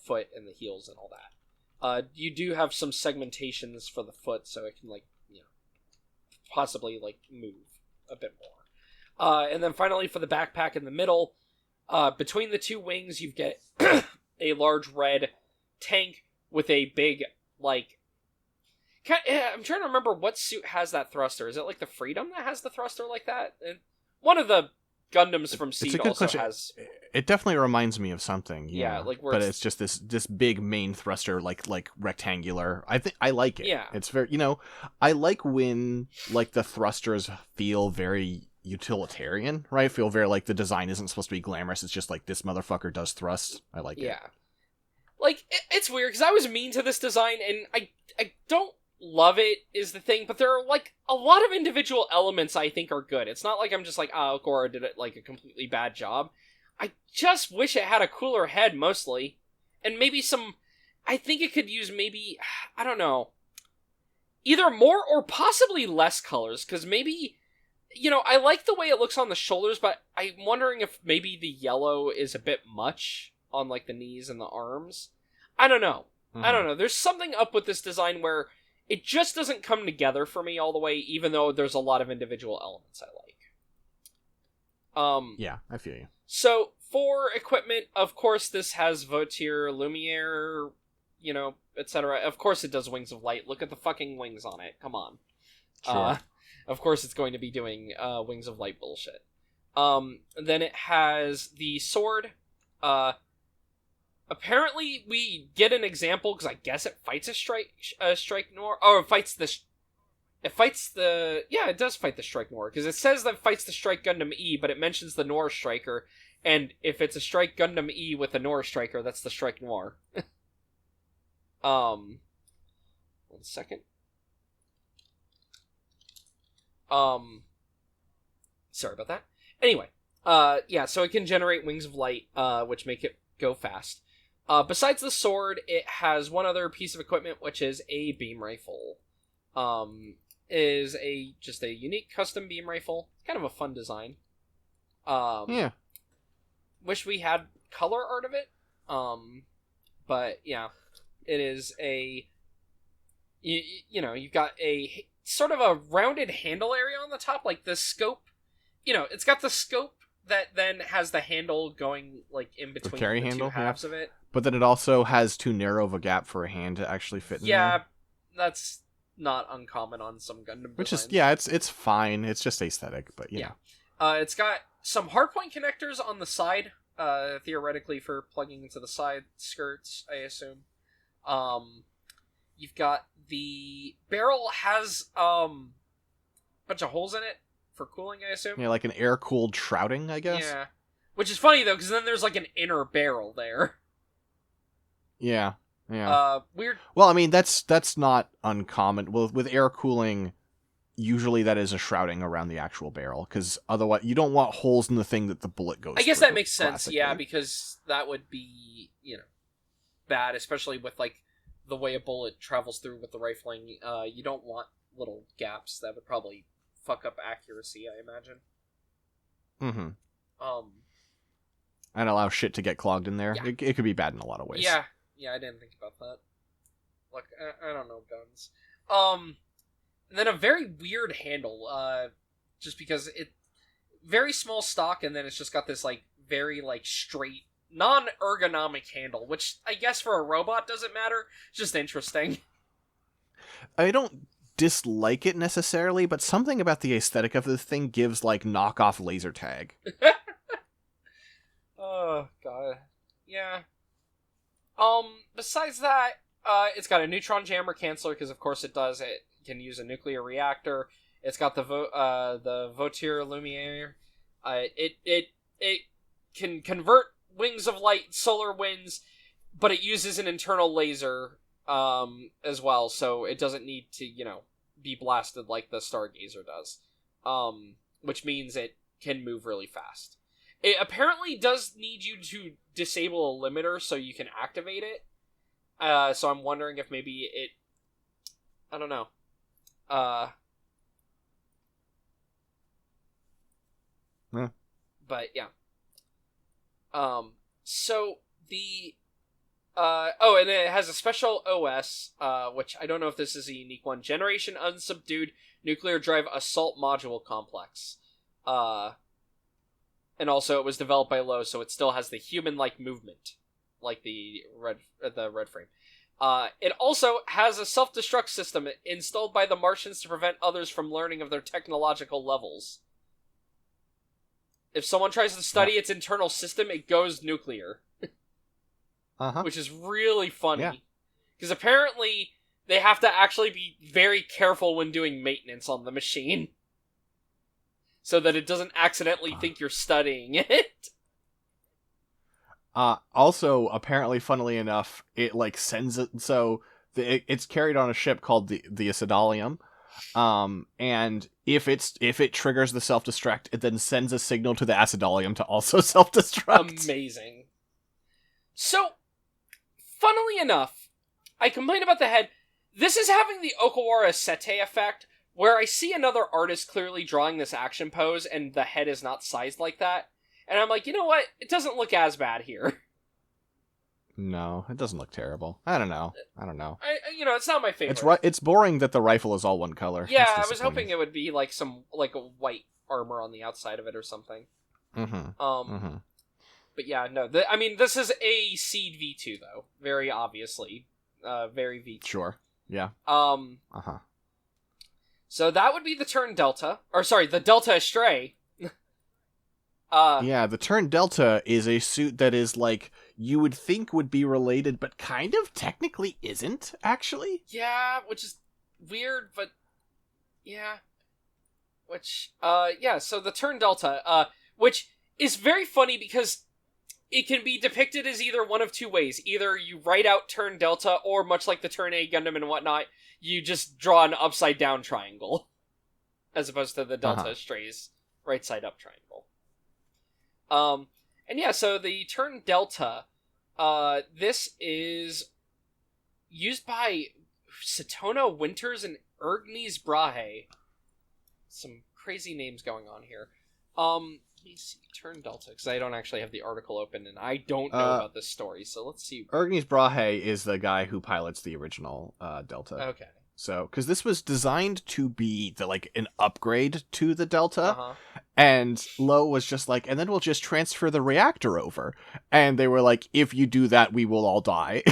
foot and the heels and all that. You do have some segmentations for the foot, so it can possibly move a bit more. And then finally for the backpack in the middle, between the two wings, you get a large red tank with a big I'm trying to remember what suit has that thruster. Is it like the Freedom that has the thruster like that? And one of the Gundams from Seed also has. It definitely reminds me of something. Yeah, but it's just this big main thruster, like rectangular. I like it. Yeah, it's very I like when the thrusters feel very utilitarian, right? Feel very like the design isn't supposed to be glamorous. It's just like this motherfucker does thrust. I like it. Yeah, it's weird because I was mean to this design and I don't love it is the thing, but there are a lot of individual elements I think are good. It's not like I'm just like, Gora did it a completely bad job. I just wish it had a cooler head mostly, and maybe I think it could use maybe, I don't know, either more or possibly less colors, because maybe, I like the way it looks on the shoulders, but I'm wondering if maybe the yellow is a bit much on the knees and the arms. I don't know. I don't know. There's something up with this design where it just doesn't come together for me all the way, even though there's a lot of individual elements I like. Yeah, I feel you. So, for equipment, of course, this has Votier, Lumiere, etc. Of course it does Wings of Light. Look at the fucking wings on it. Come on. Sure. Of course it's going to be doing Wings of Light bullshit. Then it has the sword. Apparently, we get an example, because I guess it fights a Strike Noir. Oh, it fights the... Yeah, it does fight the Strike Noir, because it says that it fights the Strike Gundam E, but it mentions the Noir Striker, and if it's a Strike Gundam E with a Noir Striker, that's the Strike Noir. 1 second. Sorry about that. Anyway, yeah, so it can generate Wings of Light, which make it go fast. Besides the sword, it has one other piece of equipment, which is a beam rifle. Is just a unique custom beam rifle. Kind of a fun design. Yeah. Wish we had color art of it. But yeah, it is you've got a sort of a rounded handle area on the top, like the scope. It's got the scope that then has the handle going in between the two halves of it. But then it also has too narrow of a gap for a hand to actually fit in there. Yeah, that's not uncommon on some Gundam Which designs. It's fine. It's just aesthetic, but yeah. It's got some hardpoint connectors on the side, theoretically for plugging into the side skirts, I assume. You've got the barrel has a bunch of holes in it for cooling, I assume. Yeah, like an air-cooled shrouding, I guess. Yeah. Which is funny, though, because then there's an inner barrel there. Yeah. Yeah. Weird. Well, I mean, that's not uncommon. Well, with air cooling, usually that is a shrouding around the actual barrel, because otherwise you don't want holes in the thing that the bullet goes I guess through, that makes sense, classically. yeah, because that would be, bad, especially with, like, the way a bullet travels through with the rifling. You don't want little gaps. That would probably fuck up accuracy, I imagine. Mm-hmm. And allow shit to get clogged in there. Yeah. It could be bad in a lot of ways. Yeah, I didn't think about that. Look, I don't know guns. And then a very weird handle, just because very small stock, and then it's just got this, like, very, like, straight, non-ergonomic handle, which I guess for a robot doesn't matter. It's just interesting. I don't dislike it necessarily, but something about the aesthetic of this thing gives, like, knockoff laser tag. Oh, God. Yeah. Besides that, it's got a neutron jammer canceller, because of course it does. It can use a nuclear reactor. It's got the Voiture Lumiere. It can convert wings of light, solar winds, but it uses an internal laser, as well, so it doesn't need to, be blasted like the Stargazer does. Which means it can move really fast. It apparently does need you to disable a limiter so you can activate it. So I'm wondering if maybe I don't know. But yeah. So the and it has a special OS, which I don't know if this is a unique one. Generation Unsubdued Nuclear Drive Assault Module Complex. And also it was developed by Lowe, so it still has the human-like movement, like the red frame. It also has a self-destruct system installed by the Martians to prevent others from learning of their technological levels. If someone tries to study its internal system, it goes nuclear. Which is really funny. Because apparently they have to actually be very careful when doing maintenance on the machine. So that it doesn't accidentally think you're studying it. Also, apparently, funnily enough, it, like, sends it... So, it's carried on a ship called the Acidalium. And if it triggers the self-destruct, it then sends a signal to the Acidalium to also self-destruct. Amazing. So, funnily enough, I complained about the head. This is having the Okawara Sete effect, where I see another artist clearly drawing this action pose, and the head is not sized like that. And I'm like, you know what? It doesn't look as bad here. No, it doesn't look terrible. I don't know. It's not my favorite. It's boring that the rifle is all one color. Yeah, I was hoping it would be like a white armor on the outside of it or something. But yeah, no. This is a Seed V2 though. Very obviously, very V2. Sure. Yeah. So that would be the Turn Delta, the Delta Astray. Yeah, the Turn Delta is a suit that is, like, you would think would be related, but kind of technically isn't, actually. Yeah, which is weird, but yeah. So the Turn Delta, which is very funny because it can be depicted as either one of two ways. Either you write out Turn Delta, or much like the Turn A Gundam and whatnot, you just draw an upside-down triangle. As opposed to the Delta Astray's right-side-up triangle. So the Turn Delta, this is used by Satona Winters and Ergnes Brahe. Some crazy names going on here. Let me see, Turn Delta, because I don't actually have the article open, and I don't know about this story, so let's see. Ergnes Brahe is the guy who pilots the original Delta. Okay. So, because this was designed to be an upgrade to the Delta, and Lowe was just like, and then we'll just transfer the reactor over. And they were like, if you do that, we will all die.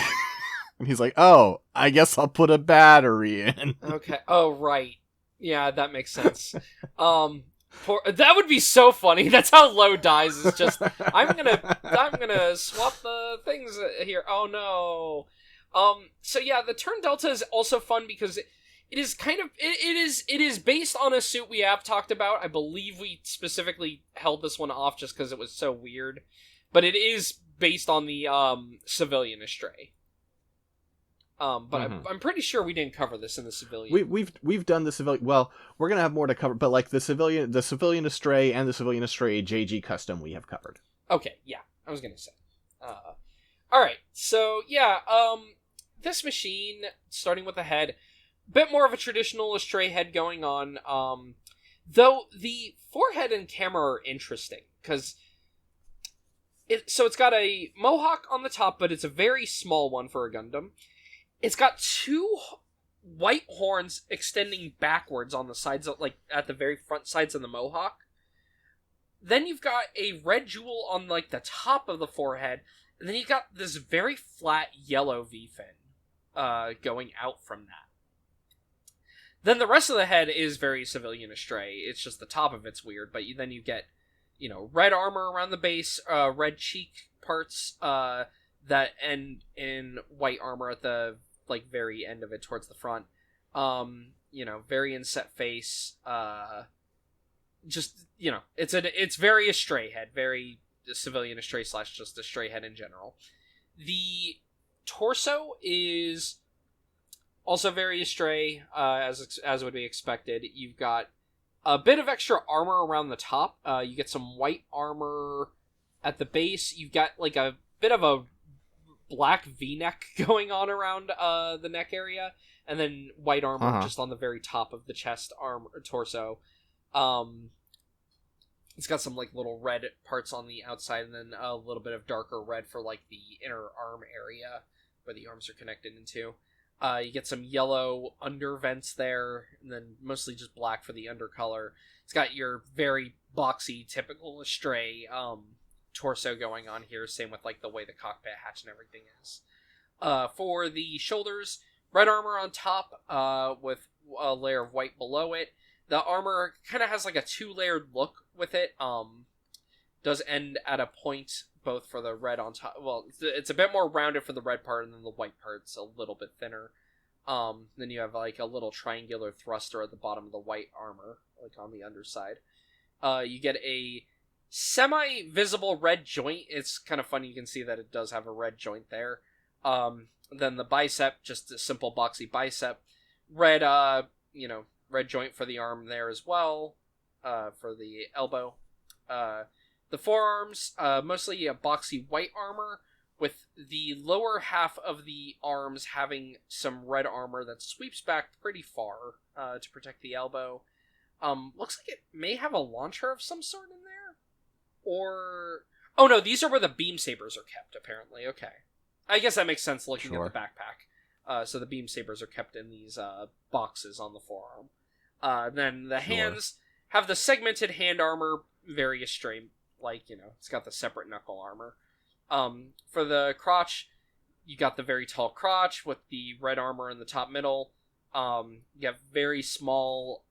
And he's like, oh, I guess I'll put a battery in. Okay. Oh, right. Yeah, that makes sense. That would be so funny. That's how Lowe dies. Is just I'm gonna swap the things here. Oh no. So yeah, the Turn Delta is also fun because it is kind of it is based on a suit we have talked about. I believe we specifically held this one off just because it was so weird, but it is based on the civilian Astray. But I'm pretty sure we didn't cover this in the civilian. We've done the civilian. Well, we're gonna have more to cover, but like the civilian Astray and the civilian Astray JG custom we have covered. Okay, yeah, I was gonna say. All right, so yeah, this machine, starting with the head, bit more of a traditional Astray head going on. Though the forehead and camera are interesting because it's got a mohawk on the top, but it's a very small one for a Gundam. It's got two white horns extending backwards on the sides, like at the very front sides of the mohawk. Then you've got a red jewel on like the top of the forehead, and then you've got this very flat yellow V-fin going out from that. Then the rest of the head is very civilian Astray. It's just the top of it's weird, but then you get, red armor around the base, red cheek parts that end in white armor at the very end of it towards the front. Very inset face. It's very Astray head, very civilian Astray / just Astray head in general. The torso is also very Astray, as would be expected. You've got a bit of extra armor around the top. You get some white armor at the base. You've got like a bit of a black V-neck going on around the neck area, and then white armor just on the very top of the chest torso. It's got some like little red parts on the outside, and then a little bit of darker red for like the inner arm area where the arms are connected into. You get some yellow under vents there, and then mostly just black for the undercolor. It's got your very boxy, typical Astray torso going on here, same with like the way the cockpit hatch and everything is. For the shoulders, red armor on top with a layer of white below it. The armor kind of has like a two-layered look with it. Does end at a point both for the red on top. Well, it's a bit more rounded for the red part, and then the white part's a little bit thinner. Then you have like a little triangular thruster at the bottom of the white armor, like on the underside. You get a semi-visible red joint. It's kind of funny, you can see that it does have a red joint there. Then the bicep, just a simple boxy bicep. Red, red joint for the arm there as well, for the elbow. The forearms, mostly a boxy white armor, with the lower half of the arms having some red armor that sweeps back pretty far to protect the elbow. Looks like it may have a launcher of some sort in there. Or... oh no, these are where the beam sabers are kept, apparently. Okay. I guess that makes sense looking at the backpack. So the beam sabers are kept in these boxes on the forearm. Then the hands have the segmented hand armor, very Astray, it's got the separate knuckle armor. For the crotch, you got the very tall crotch with the red armor in the top middle. You have very small,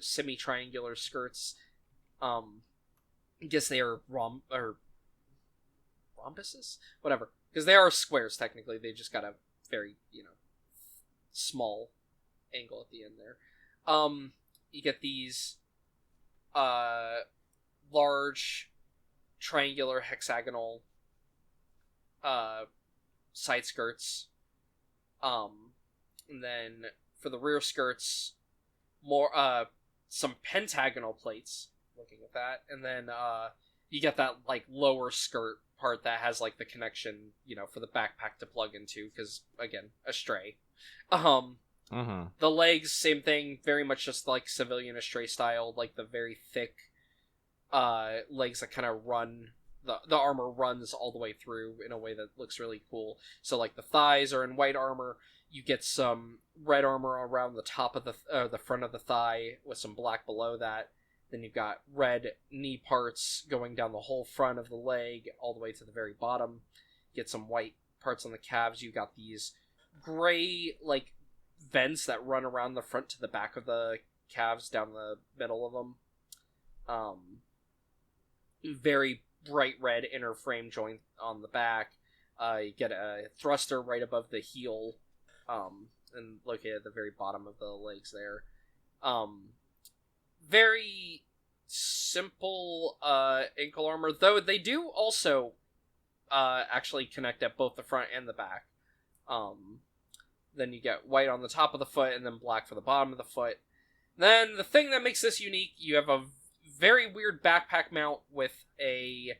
semi-triangular skirts. I guess they are rhombuses? Whatever. Because they are squares, technically. They just got a very, small angle at the end there. You get these large triangular hexagonal side skirts. And then for the rear skirts, more some pentagonal plates, looking at that. And then you get that like lower skirt part that has like the connection, for the backpack to plug into, because again, Astray. The legs, same thing, very much just like civilian Astray style, like the very thick legs that kind of run, the armor runs all the way through in a way that looks really cool. So like the thighs are in white armor, you get some red armor around the top of the front of the thigh with some black below that. Then you've got red knee parts going down the whole front of the leg all the way to the very bottom. You get some white parts on the calves. You've got these gray like vents that run around the front to the back of the calves down the middle of them. Very bright red inner frame joint on the back. You get a thruster right above the heel, and located at the very bottom of the legs there. Very simple ankle armor, though they do also actually connect at both the front and the back. Then you get white on the top of the foot, and then black for the bottom of the foot. Then the thing that makes this unique, you have a very weird backpack mount with a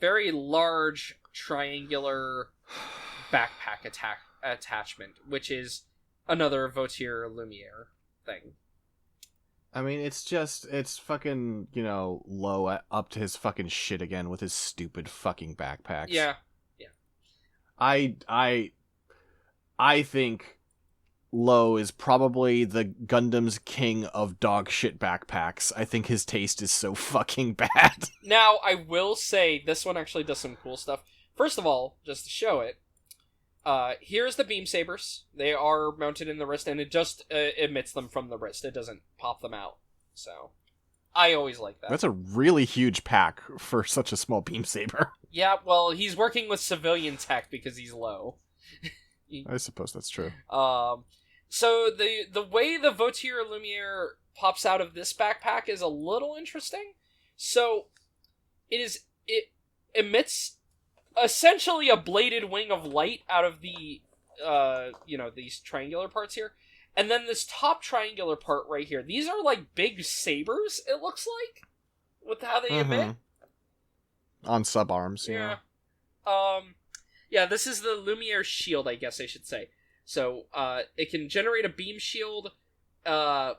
very large triangular backpack attachment, which is another Vautier Lumiere thing. I mean, it's fucking, Low up to his fucking shit again with his stupid fucking backpacks. Yeah. I think Low is probably the Gundam's king of dog shit backpacks. I think his taste is so fucking bad. Now, I will say, this one actually does some cool stuff. First of all, just to show it, here's the beam sabers. They are mounted in the wrist, and it just emits them from the wrist. It doesn't pop them out. So, I always like that. That's a really huge pack for such a small beam saber. Yeah, well, he's working with civilian tech because he's Low. I suppose that's true. So the way the Vautier Lumiere pops out of this backpack is a little interesting. So it emits essentially a bladed wing of light out of the these triangular parts here. And then this top triangular part right here. These are like big sabers, it looks like, with how they emit. On subarms, yeah. Yeah, this is the Lumiere shield, I guess I should say. So, it can generate a beam shield. Okay,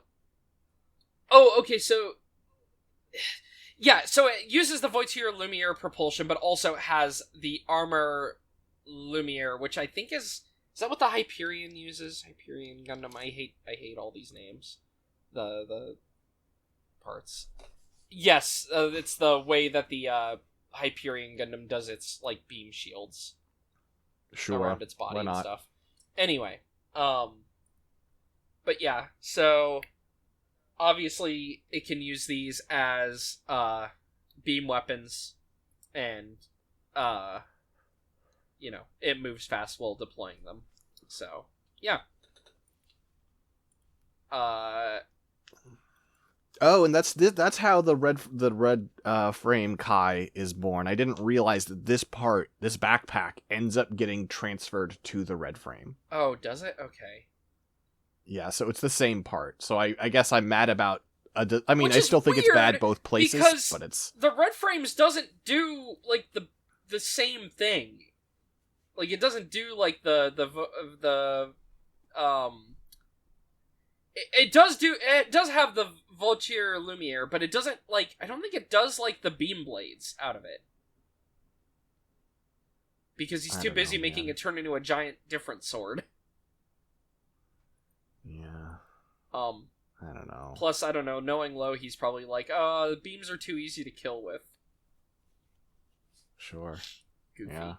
so... Yeah, so it uses the Vautier Lumiere propulsion, but also has the armor Lumiere, which I think is... Is that what the Hyperion uses? Hyperion Gundam. I hate all these names. The parts. Yes, it's the way that the Hyperion Gundam does its like beam shields. Sure. Around its body and stuff. Anyway, but yeah, so obviously it can use these as beam weapons, and it moves fast while deploying them. So yeah. Oh, and that's how the red frame Kai is born. I didn't realize that this backpack ends up getting transferred to the red frame. Oh, does it? Okay. Yeah, so it's the same part. So I guess I'm mad about. I still think it's weird, bad both places, because but it's the red frames doesn't do like the same thing. Like it doesn't do like It does have the Vautier Lumiere, but it doesn't, like, I don't think it does, like, the beam blades out of it. Because he's too busy making it turn into a giant different sword. Yeah. I don't know. Plus, I don't know, knowing Low, he's probably like, the beams are too easy to kill with. Sure. Goofy. Yeah.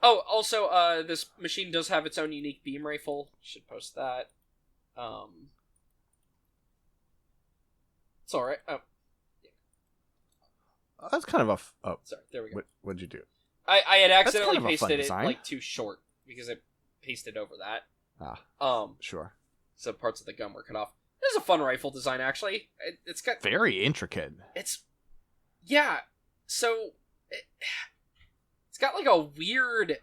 Oh, also, this machine does have its own unique beam rifle. Should post that. It's alright. Oh. Yeah. That's kind of a... Oh. Sorry, there we go. What'd you do? I had accidentally kind of pasted it, design. like, too short, because I pasted over that. Sure. So parts of the gun were cut off. This is a fun rifle design, actually. It's got... Very intricate. Yeah, so... It's got, like, a weird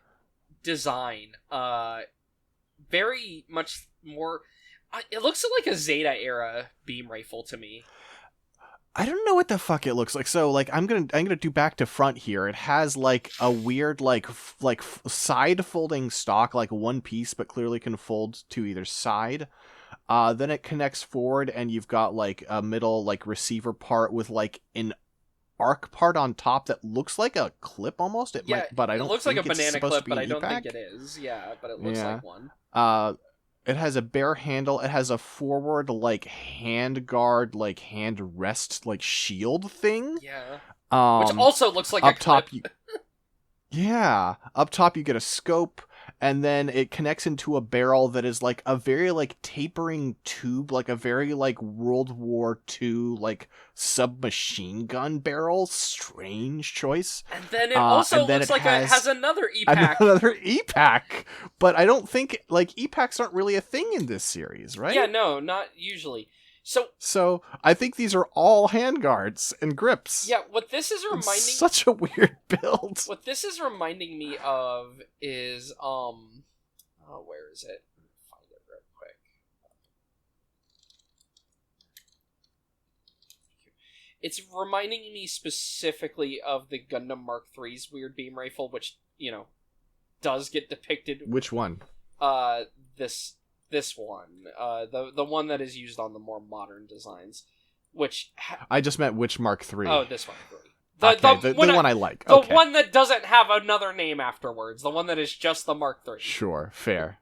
design. Very much more... It looks like a Zeta-era beam rifle to me. I don't know what the fuck it looks like. So, like, I'm gonna do back to front here. It has like a weird like side folding stock, like one piece, but clearly can fold to either side. Then it connects forward, and you've got like a middle like receiver part with like an arc part on top that looks like a clip almost. But I don't. It looks think like a it's banana supposed clip, to be but I an don't E-pack. think it is. Yeah, but it looks like one. It has a bare handle. It has a forward, like, hand guard, like, hand rest, like, shield thing. Yeah. Which also looks like up a top, clip. Yeah. Up top, you get a scope, and then it connects into a barrel that is, like, a very, like, tapering tube, like, a very, like, World War II, like, submachine gun barrel. Strange choice. And then it also looks like it has another E-pack. Another E-pack. But I don't think, like, E-packs aren't really a thing in this series, right? Yeah, no, not usually. So I think these are all handguards and grips. Yeah, what this is reminding... It's such a weird build. What this is reminding me of is, where Where is it? Find it real quick. It's reminding me specifically of the Gundam Mark III's weird beam rifle, which, you know, does get depicted. Which one? This one. The one that is used on the more modern designs. Which... I just meant which Mark III. Oh, this one. The one I like. The Okay. one that doesn't have another name afterwards. The one that is just the Mark III. Sure. Fair.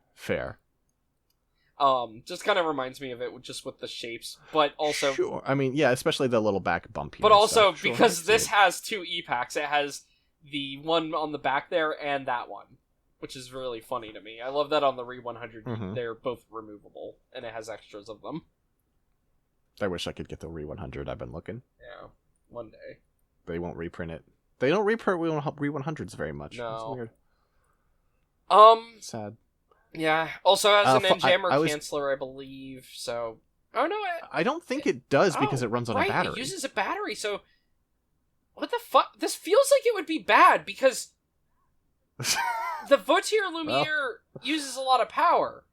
Just kind of reminds me of it just with the shapes, but also... Sure. I mean, yeah, especially the little back bump here. But also, Sure, because this has two E-packs, it has the one on the back there and that one, which is really funny to me. I love that on the Re 100, they're both removable, and it has extras of them. I wish I could get the Re 100. I've been looking. Yeah, one day. They won't reprint it. They don't reprint Re 100s very much. No. That's weird. Sad. Yeah, also has an Enjammer I canceller, I believe, so... Oh, no, I don't think it does because it runs on a battery. It uses a battery, so... What the fuck? This feels like it would be bad, because... the Vautier Lumiere uses a lot of power.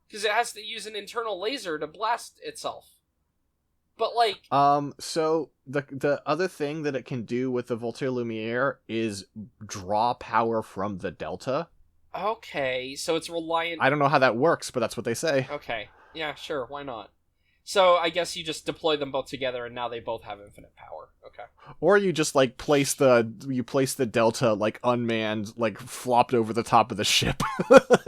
Because it has to use an internal laser to blast itself. But, like... So, the other thing that it can do with the Vautier Lumiere is draw power from the Delta. Okay, so it's reliant... I don't know how that works, but that's what they say. Okay, yeah, sure, why not? So, I guess you just deploy them both together, and now they both have infinite power. Okay. Or you just, like, place the Delta, like, unmanned, like, flopped over the top of the ship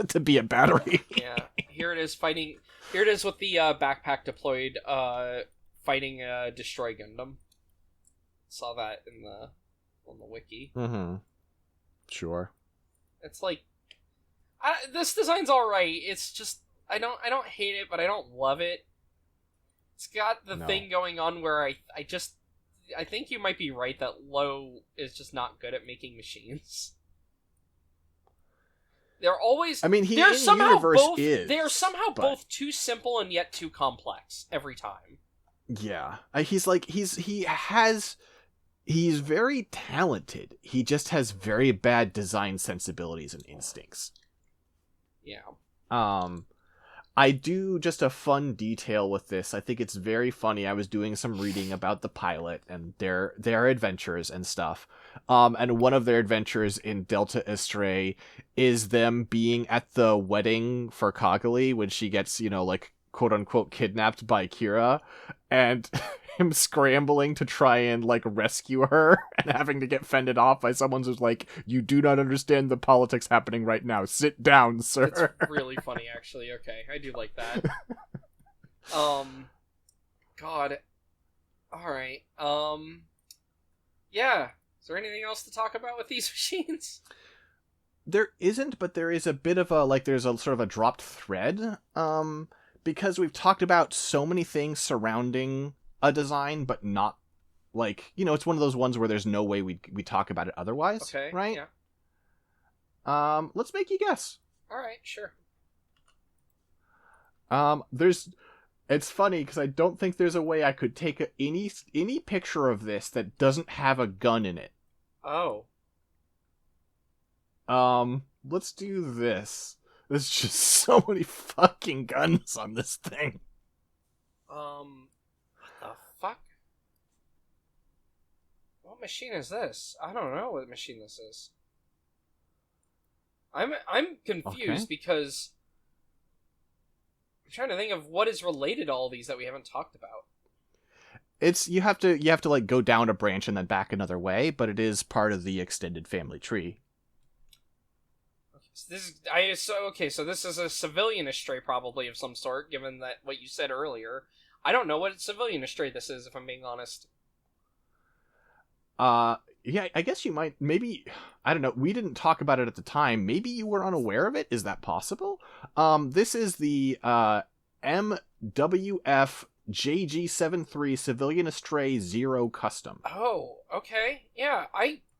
to be a battery. Yeah, here it is fighting... Here it is with the backpack deployed, fighting Destroy Gundam. Saw that on the wiki. Mm-hmm. Sure. It's like... this design's alright. It's just... I don't hate it, but I don't love it. It's got the thing going on where I think you might be right that Low is just not good at making machines. They're always... I mean, they're somehow both too simple and yet too complex every time. Yeah. He's very talented. He just has very bad design sensibilities and instincts. Yeah. I do just a fun detail with this. I think it's very funny. I was doing some reading about the pilot and their adventures and stuff. And one of their adventures in Delta Astray is them being at the wedding for Kagali when she gets, like, quote unquote kidnapped by Kira, and him scrambling to try and, like, rescue her and having to get fended off by someone who's like, "You do not understand the politics happening right now. Sit down, sir." It's really funny, actually. Okay, I do like that. God. Alright, yeah. Is there anything else to talk about with these machines? There isn't, but there is a bit of there's a sort of a dropped thread, because we've talked about so many things surrounding a design, but not, like, it's one of those ones where there's no way we talk about it otherwise. Okay, right? Yeah. Let's make you guess. Alright, sure. It's funny, because I don't think there's a way I could take any picture of this that doesn't have a gun in it. Oh. Let's do this. There's just so many fucking guns on this thing. What the fuck? What machine is this? I don't know what machine this is. I'm confused because I'm trying to think of what is related to all these that we haven't talked about. It's you have to like go down a branch and then back another way, but it is part of the extended family tree. So this is a civilian Astray probably of some sort, given that what you said earlier. I don't know what civilian Astray this is, if I'm being honest. Yeah, I guess you might, maybe, I don't know, we didn't talk about it at the time. Maybe you were unaware of it? Is that possible? This is the, MWF JG73 Civilian Astray 0 Custom. Oh, okay. Yeah,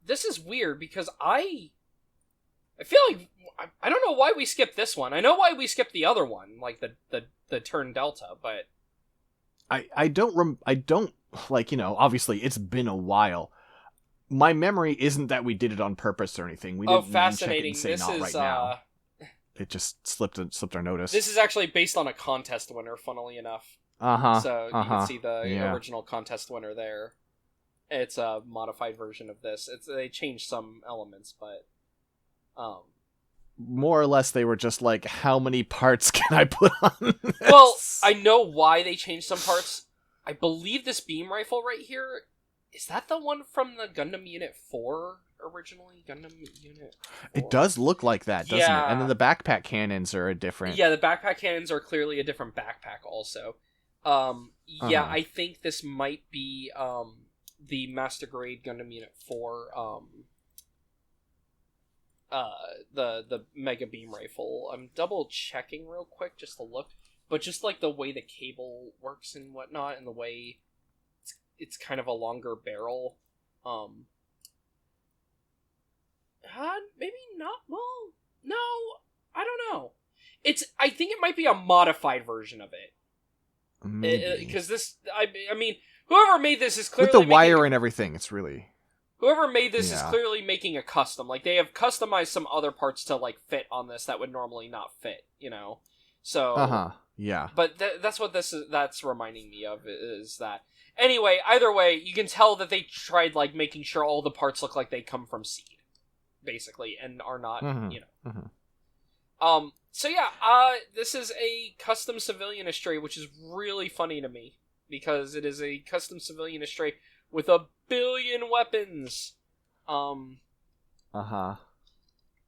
this is weird, because I feel like, I don't know why we skipped this one. I know why we skipped the other one, like the Turn Delta, but... I don't, like, obviously it's been a while. My memory isn't that we did it on purpose or anything. We didn't fascinating. Check it and say not right now. it just slipped our notice. This is actually based on a contest winner, funnily enough. So you can see the original contest winner there. It's a modified version of this. They changed some elements, but more or less they were just like, how many parts can I put on this? Well, I know why they changed some parts. I believe this beam rifle right here, is that the one from the Gundam Unit 4 originally? Gundam Unit 4? It does look like that, doesn't it? And then the backpack cannons are a different... Yeah, the backpack cannons are clearly a different backpack also. Yeah, I think this might be the Master Grade Gundam Unit 4, the Mega Beam Rifle. I'm double checking real quick just to look, but just like the way the cable works and whatnot, and the way it's kind of a longer barrel. Maybe not. Well, no, I don't know. I think it might be a modified version of it. Because this, I mean, whoever made this is clearly with the wire and everything. It's really whoever made this is clearly making a custom. Like they have customized some other parts to like fit on this that would normally not fit. You know, so yeah. But that's what that's reminding me of is that. Anyway, either way, you can tell that they tried like making sure all the parts look like they come from seed, basically, and are not. You know. So yeah, this is a custom civilian Astray, which is really funny to me, because it is a custom civilian Astray with 1 billion weapons. How do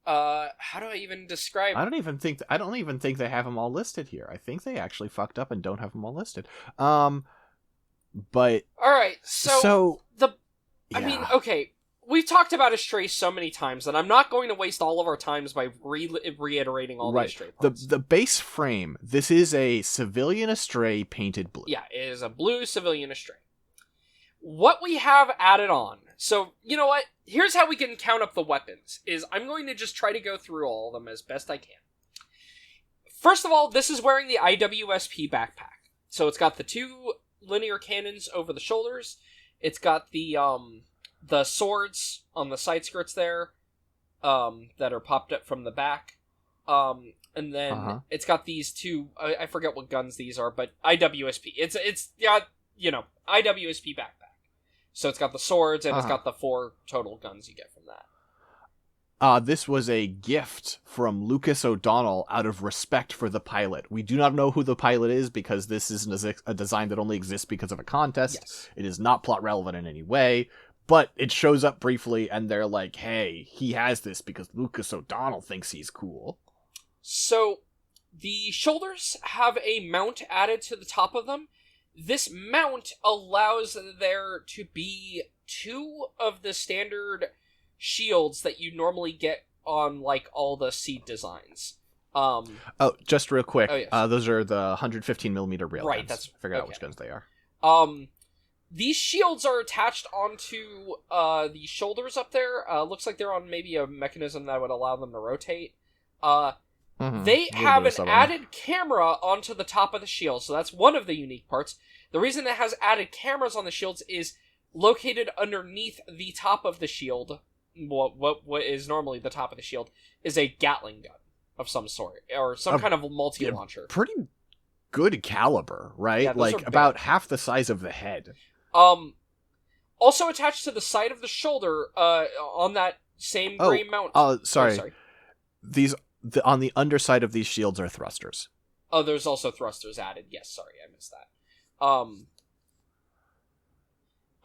I even describe... I don't even think they have them all listed here. I think they actually fucked up and don't have them all listed. But... Alright, so I mean, okay... We've talked about Astray so many times that I'm not going to waste all of our times by reiterating all the Astray parts. The base frame, this is a civilian Astray painted blue. Yeah, it is a blue civilian Astray. What we have added on, so, you know what? Here's how we can count up the weapons, is I'm going to just try to go through all of them as best I can. First of all, this is wearing the IWSP backpack. So it's got the 2 linear cannons over the shoulders. It's got the swords on the side skirts there, that are popped up from the back. And then it's got these 2, I forget what guns these are, but IWSP. It's you know, IWSP backpack. So it's got the swords, and it's got the 4 total guns you get from that. This was a gift from Lucas O'Donnell out of respect for the pilot. We do not know who the pilot is, because this is a design that only exists because of a contest. Yes. It is not plot relevant in any way. But it shows up briefly, and they're like, hey, he has this because Lucas O'Donnell thinks he's cool. So, the shoulders have a mount added to the top of them. This mount allows there to be 2 of the standard shields that you normally get on, like, all the seed designs. Just real quick. Oh, yes. Those are the 115mm railguns. Right, that's... I figured out which guns they are. These shields are attached onto the shoulders up there. Looks like they're on maybe a mechanism that would allow them to rotate. They have an added camera onto the top of the shield, so that's one of the unique parts. The reason it has added cameras on the shields is located underneath the top of the shield. What is normally the top of the shield is a Gatling gun of some sort, or some kind of multi-launcher. Pretty good caliber, right? Yeah, like about half the size of the head. Also attached to the side of the shoulder, on that same gray mount. Sorry. On the underside of these shields are thrusters. Oh, there's also thrusters added. Yes, sorry, I missed that.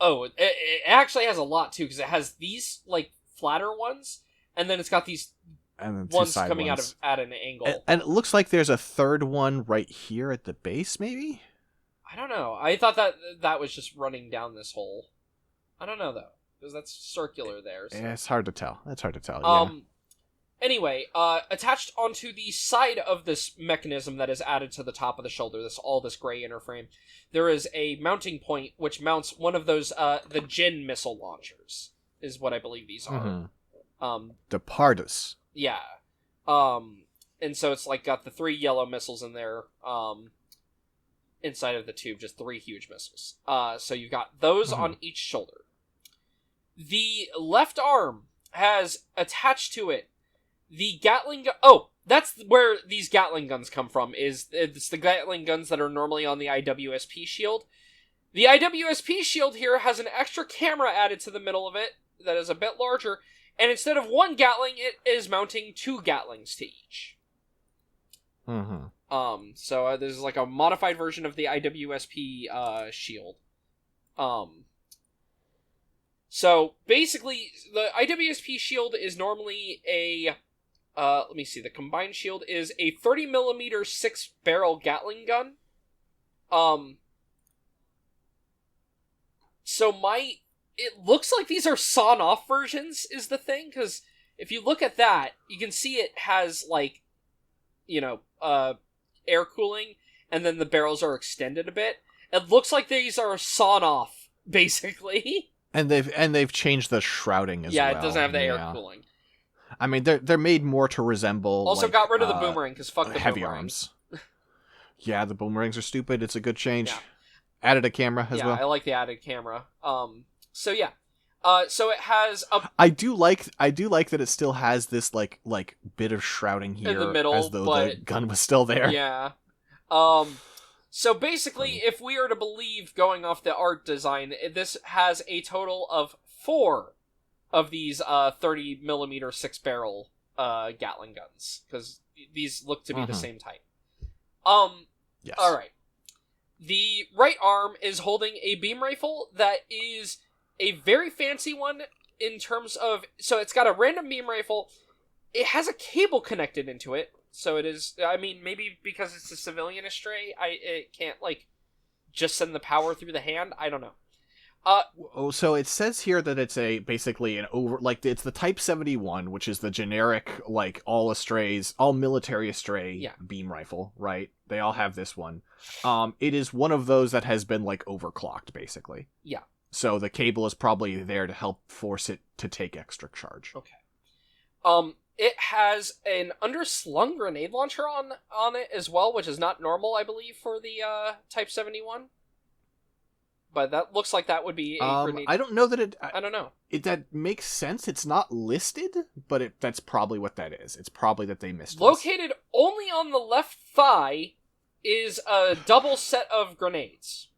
It actually has a lot too, because it has these like flatter ones, and then it's got these ones coming out at an angle. And it looks like there's a third one right here at the base, maybe? I don't know. I thought that was just running down this hole. I don't know, though, because that's circular there. So. Yeah, it's hard to tell. Yeah. Anyway, attached onto the side of this mechanism that is added to the top of the shoulder, this gray inner frame, there is a mounting point which mounts one of those, the Jin missile launchers, is what I believe these are. The Pardus. Yeah. And so it's like got the 3 yellow missiles in there, inside of the tube, just 3 huge missiles. So you've got those on each shoulder. The left arm has attached to it the Gatling gun. Oh, that's where these Gatling guns come from. It's the Gatling guns that are normally on the IWSP shield. The IWSP shield here has an extra camera added to the middle of it that is a bit larger, and instead of one Gatling, it is mounting 2 Gatlings to each. So there's like a modified version of the IWSP shield. So basically, the IWSP shield is normally a let me see, the combined shield is a 30mm 6-barrel Gatling gun. So it looks like these are sawn-off versions, is the thing, because if you look at that, you can see it has, like, air cooling, and then the barrels are extended a bit. It looks like these are sawn off, basically. And they've changed the shrouding as well. Yeah, it doesn't have the air cooling. I mean, they're made more to resemble. Also, like, got rid of the boomerang because fuck the heavy boomerang. arms. Yeah, the boomerangs are stupid. It's a good change. Yeah. Added a camera as well. Yeah, I like the added camera. So yeah. So it has a. I do like that it still has this like bit of shrouding here in the middle, as though but the gun was still there. Yeah. So basically, if we are to believe, going off the art design, this has a total of 4 of these 30mm 6-barrel Gatling guns, because these look to be the same type. Yes. All right. The right arm is holding a beam rifle that is a very fancy one in terms of... So it's got a random beam rifle. It has a cable connected into it. So it is... I mean, maybe because it's a civilian Astray, it can't, like, just send the power through the hand. I don't know. So it says here that it's basically it's the Type 71, which is the generic, like, all military Astray beam rifle, right? They all have this one. It is one of those that has been, like, overclocked, basically. Yeah. So the cable is probably there to help force it to take extra charge. Okay. It has an underslung grenade launcher on it as well, which is not normal, I believe, for the Type 71. But that looks like that would be a grenade. I don't know that it... I don't know. That makes sense. It's not listed, but that's probably what that is. It's probably that they missed Located only on the left thigh is a double set of grenades.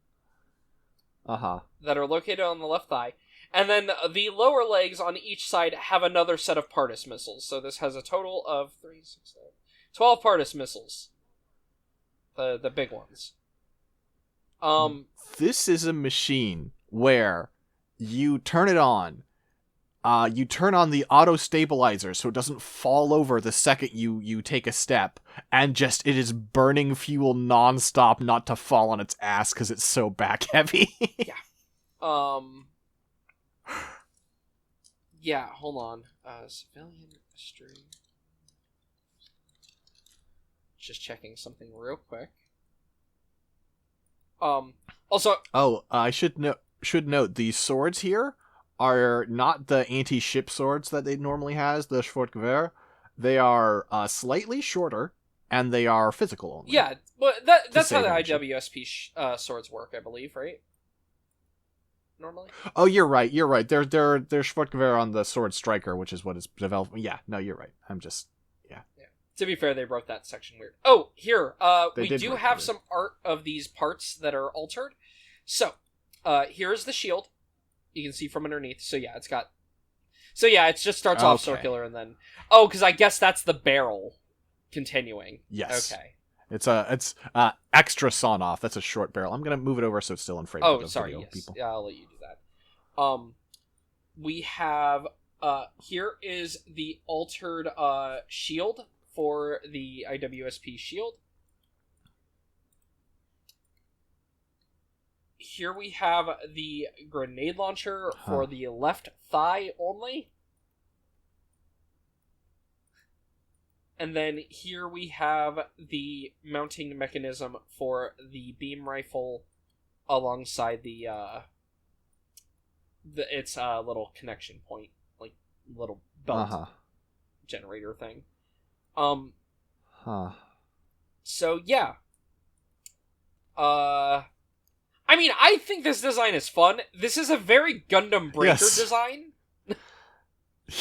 That are located on the left thigh. And then the lower legs on each side have another set of Partis missiles. So this has a total of 12 Partis missiles. The big ones. This is a machine where you turn it on. You turn on the auto stabilizer so it doesn't fall over the second you take a step, and just it is burning fuel nonstop not to fall on its ass because it's so back heavy. Yeah. Yeah, hold on. Civilian Astray. Just checking something real quick. Also... Oh, I should note, these swords here are not the anti-ship swords that they normally has, the Schwertgewehr. They are slightly shorter, and they are physical only. Yeah, but that's how the IWSP swords work, I believe, right? Normally? Oh, you're right. They're Schwertgewehr on the Sword Striker, which is what is developed. Yeah, no, you're right. I'm just... Yeah. To be fair, they wrote that section weird. Oh, here. We do have weird. some art of these parts that are altered. So, here's the shield. You can see from underneath. So yeah, it's got... So yeah, it just starts off circular and then... Oh, because I guess that's the barrel continuing. Yes. Okay. It's extra sawn off. That's a short barrel. I'm gonna move it over so it's still in frame. Oh, of the sorry. video, Yes. people. Yeah, I'll let you do that. We have... here is the altered shield for the IWSP shield. Here we have the grenade launcher for the left thigh only. And then here we have the mounting mechanism for the beam rifle alongside the its little connection point, like little belt generator thing. So yeah. I mean, I think this design is fun. This is a very Gundam Breaker design.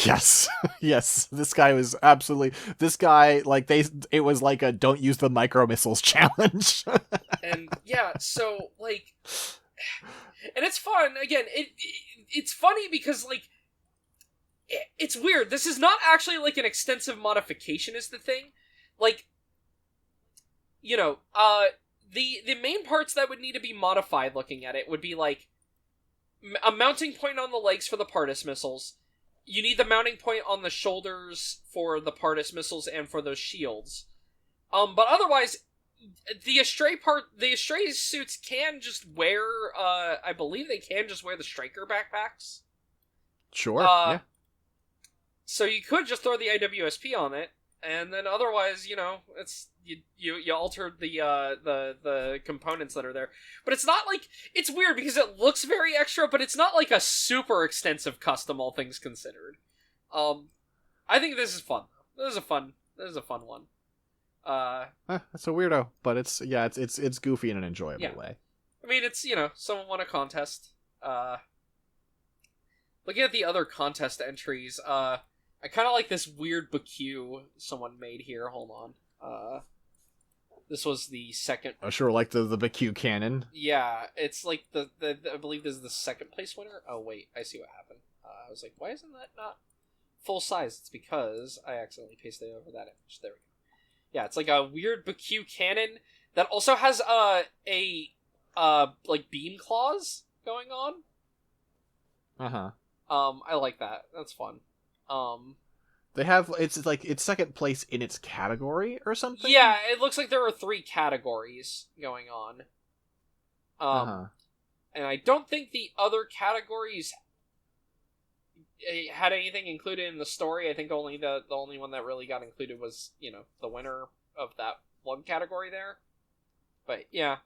Yes. Yes. This guy was absolutely this guy like it was like a don't use the micro missiles challenge. And yeah, so like, and it's fun. Again, it's funny because like it's weird. This is not actually like an extensive modification is the thing. Like, you know, the main parts that would need to be modified looking at it would be like a mounting point on the legs for the Partis missiles. You need the mounting point on the shoulders for the Partis missiles and for those shields. But otherwise, the Astray suits can just wear, I believe they can just wear the Striker backpacks. Sure, yeah. So you could just throw the IWSP on it, and then otherwise, you know, it's you alter the components that are there. But it's not like it's weird because it looks very extra, but it's not like a super extensive custom, all things considered. I think this is fun. This is a fun one. That's a weirdo, but it's goofy in an enjoyable way. I mean, it's, you know, someone won a contest. Looking at the other contest entries, I kind of like this weird BQ someone made here. Hold on. This was the second. Oh, sure, like the BQ cannon. Yeah, it's like the I believe this is the second place winner. Oh wait, I see what happened. I was like, why isn't that not full size? It's because I accidentally pasted it over that image. There we go. Yeah, it's like a weird BQ cannon that also has a like beam claws going on. Uh-huh. I like that. That's fun. They have it's second place in its category or something. Yeah, it looks like there are 3 categories going on. And I don't think the other categories had anything included in the story. I think only the only one that really got included was, you know, the winner of that one category there. But yeah,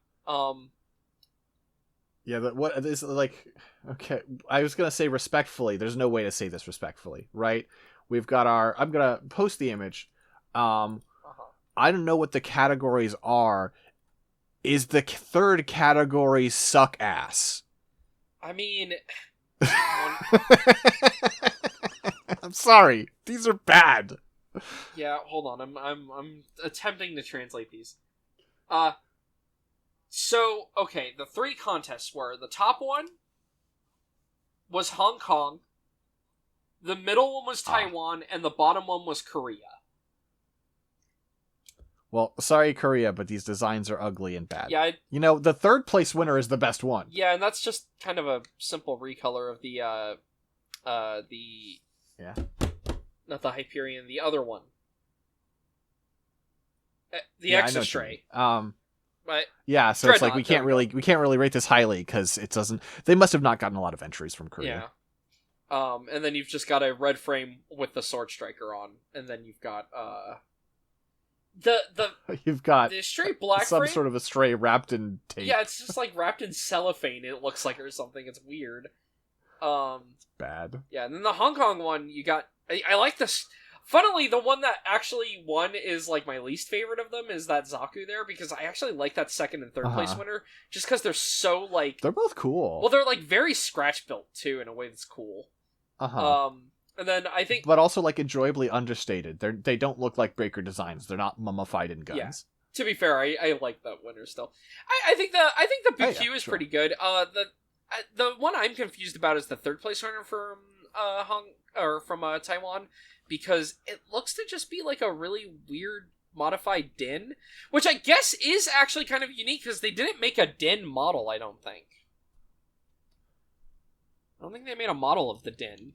yeah, what is like? Okay, I was gonna say respectfully. There's no way to say this respectfully, right? We've got I'm gonna post the image. I don't know what the categories are. Is the third category suck ass? I mean, I'm sorry. These are bad. Yeah, hold on. I'm attempting to translate these. So, okay, the 3 contests were, the top one was Hong Kong, the middle one was Taiwan, and the bottom one was Korea. Well, sorry, Korea, but these designs are ugly and bad. Yeah, you know, the third place winner is the best one. Yeah, and that's just kind of a simple recolor of the yeah, not the Hyperion, the other one, the X Astray. But yeah, so it's like we can't really rate this highly because it doesn't. They must have not gotten a lot of entries from Korea. Yeah. And then you've just got a red frame with the Sword Striker on, and then you've got you've got the Astray black some frame? sort of Astray wrapped in tape. Yeah, it's just like wrapped in cellophane. It looks like or something. It's weird. It's bad. Yeah, and then the Hong Kong one, you got. I like this. Funnily, the one that actually won is like my least favorite of them is that Zaku there, because I actually like that second and third place winner just because they're so like they're both cool. Well, they're like very scratch built too in a way that's cool. And then I think, but also like enjoyably understated. They don't look like breaker designs. They're not mummified in guns. Yeah. To be fair, I like that winner still. I think the BQ is pretty good. The one I'm confused about is the third place winner from Taiwan, because it looks to just be like a really weird modified Din, which I guess is actually kind of unique because they didn't make a Din model. I don't think they made a model of the Din.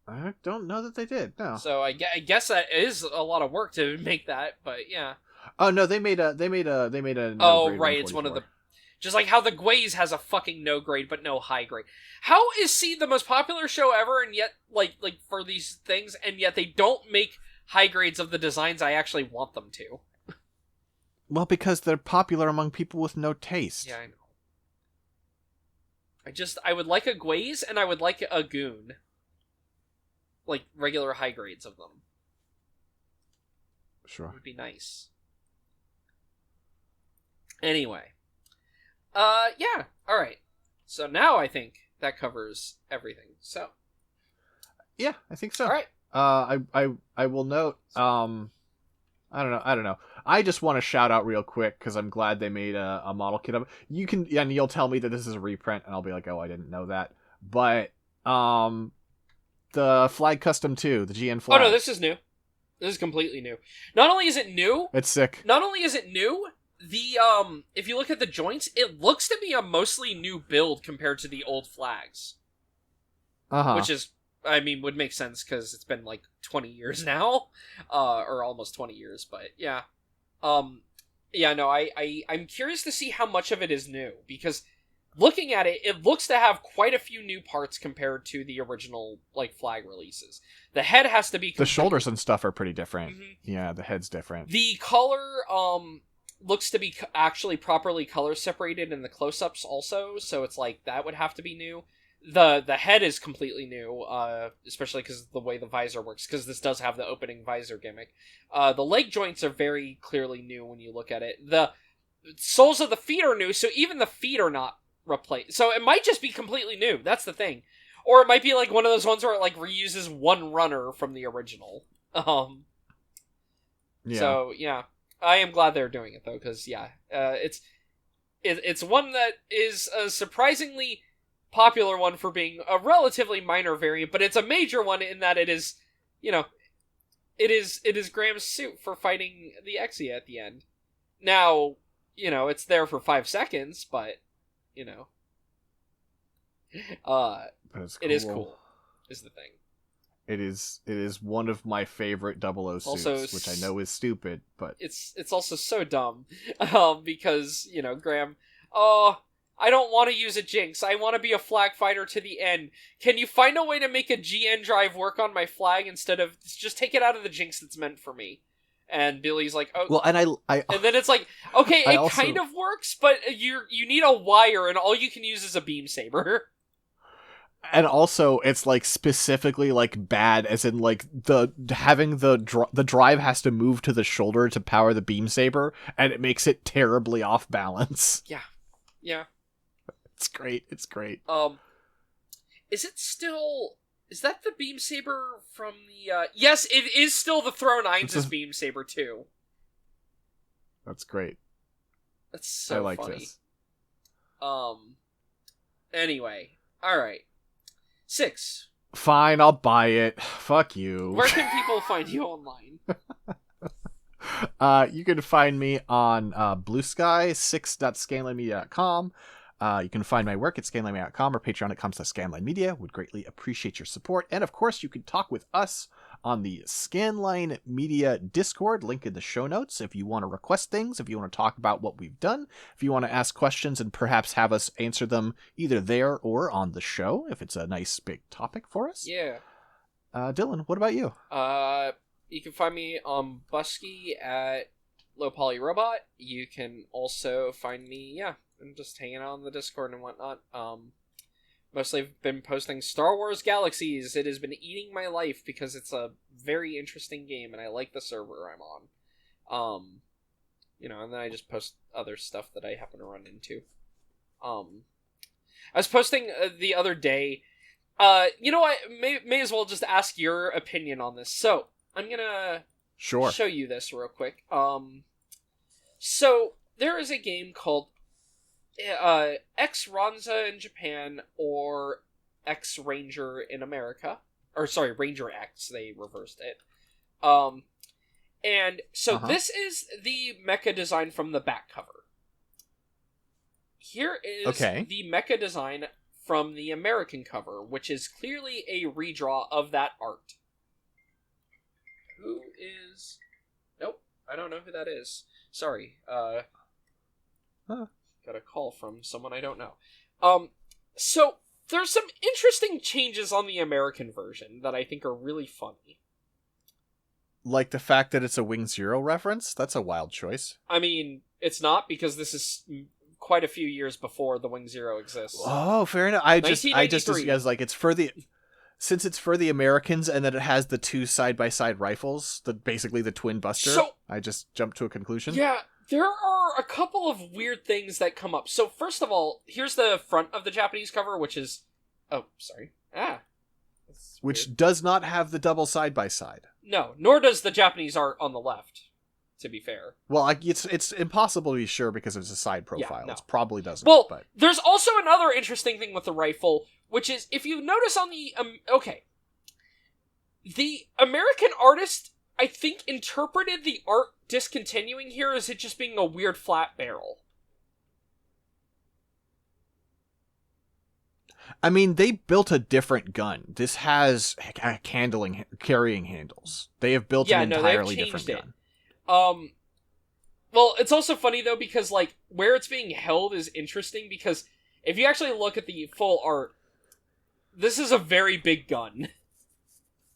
I don't know that they did. No. So I guess that is a lot of work to make that, but yeah. Oh no, they made a. Oh right, it's one of the. Just like how the Gwaze has a fucking no grade but no high grade. How is Seed the most popular show ever, and yet like for these things, and yet they don't make high grades of the designs I actually want them to? Well, because they're popular among people with no taste. Yeah, I know. I would like a Gwaze, and I would like a Goon. Like regular high grades of them. Sure. It would be nice. Anyway. Yeah. Alright. So now I think that covers everything. So. Yeah, I think so. All right. I will note. I don't know. I just want to shout out real quick because I'm glad they made a model kit of it. You can, and you'll tell me that this is a reprint, and I'll be like, oh, I didn't know that. But the Flag Custom 2, the GN flag. Oh no, this is new. This is completely new. Not only is it new, it's sick. Not only is it new, the if you look at the joints, it looks to be a mostly new build compared to the old flags. Which is, I mean, would make sense because it's been like 20 years now, or almost 20 years. But yeah, yeah, no, I'm curious to see how much of it is new because looking at it, it looks to have quite a few new parts compared to the original like flag releases. The head has to be the shoulders and stuff are pretty different. Mm-hmm. Yeah, the head's different. The color looks to be actually properly color separated in the close-ups also, so it's like that would have to be new. The head is completely new, especially because of the way the visor works, because this does have the opening visor gimmick. The leg joints are very clearly new when you look at it. The soles of the feet are new, so even the feet are not replaced. So it might just be completely new, that's the thing. Or it might be like one of those ones where it like reuses one runner from the original. Yeah. So, yeah. I am glad they're doing it, though, because, yeah, it's one that is a surprisingly popular one for being a relatively minor variant, but it's a major one in that it is, you know, it is Graham's suit for fighting the Exia at the end. Now, you know, it's there for 5 seconds, but, you know, it is cool, is the thing. It is one of my favorite 00 suits, also, which I know is stupid, but it's also so dumb, because, you know, Graham, I don't want to use a Jinx. I want to be a flag fighter to the end. Can you find a way to make a GN drive work on my flag instead of just take it out of the Jinx that's meant for me? And Billy's like, oh, well, and and then it's like, okay, it kind of works, but you need a wire, and all you can use is a beam saber. And also, it's like specifically like bad, as in like the drive has to move to the shoulder to power the beam saber, and it makes it terribly off balance. Yeah. It's great. It's great. Is that the beam saber from the? Yes, it is still the Throw Nines' beam saber too. That's great. That's so I like funny. This. Anyway, all right. 6. Fine, I'll buy it. Fuck you. Where can people find you online? You can find me on Blue Sky, 6.scanlinemedia.com. You can find my work at scanlinemedia.com or patreon.com/scanlinemedia. Would greatly appreciate your support. And of course, you can talk with us on the Scanline Media Discord, link in the show notes. If you want to request things, if you want to talk about what we've done, if you want to ask questions and perhaps have us answer them either there or on the show, if it's a nice big topic for us. Yeah. Dylan, what about you? You can find me on Busky at Low Poly Robot. You can also find me, I'm just hanging out on the Discord and whatnot. Mostly I've been posting Star Wars Galaxies. It has been eating my life because it's a very interesting game and I like the server I'm on. You know, and then I just post other stuff that I happen to run into. I was posting the other day. You know what? May as well just ask your opinion on this. So, I'm gonna show you this real quick. So, there is a game called X Ranza in Japan or X Ranger in America, or sorry, Ranger X, they reversed it. And so this is the mecha design from the back cover. Here is the mecha design from the American cover, which is clearly a redraw of that art. Who is... Nope, I don't know who that is. Sorry. Got a call from someone I don't know. So, there's some interesting changes on the American version that I think are really funny. Like the fact that it's a Wing Zero reference? That's a wild choice. I mean, it's not, because this is quite a few years before the Wing Zero exists. Oh, fair enough. I just as like it's for the... Since it's for the Americans and that it has the 2 side-by-side rifles, basically the twin buster, I just jumped to a conclusion. Yeah, there are a couple of weird things that come up. So first of all, here's the front of the Japanese cover, which is... Oh, sorry. That's which weird. does not have the double side-by-side. No, nor does the Japanese art on the left, to be fair. Well, it's impossible to be sure because it's a side profile. Yeah, no. It probably doesn't. Well, but there's also another interesting thing with the rifle, which is, if you notice on the... the American artist, I think, interpreted the art discontinuing here as it just being a weird flat barrel. I mean, they built a different gun. This has carrying handles. They have built an entirely different gun. Well, it's also funny, though, because, like, where it's being held is interesting, because if you actually look at the full art, this is a very big gun.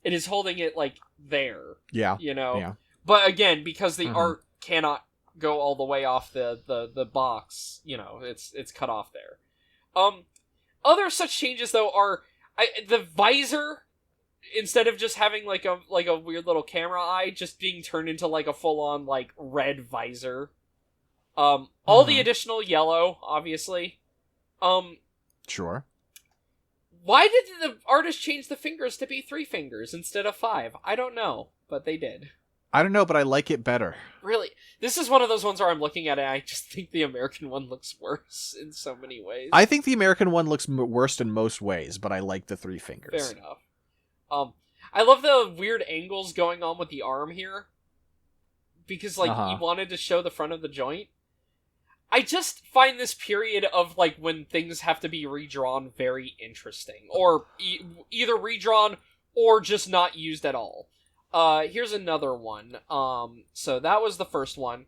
It is holding it, like, there. Yeah. You know? Yeah. But, again, because the art cannot go all the way off the box, you know, it's cut off there. Other such changes, though, are the visor, instead of just having like a weird little camera eye, just being turned into like a full-on like red visor. All the additional yellow, obviously. Sure. Why did the artist change the fingers to be 3 fingers instead of 5? I don't know, but they did. I don't know, but I like it better. Really, this is one of those ones where I'm looking at it and I just think the American one looks worse in so many ways. I think the American one looks worse in most ways, but I like the 3 fingers. Fair enough. I love the weird angles going on with the arm here. Because, like, he wanted to show the front of the joint. I just find this period of, like, when things have to be redrawn very interesting. Or either redrawn or just not used at all. Here's another one. So that was the first one.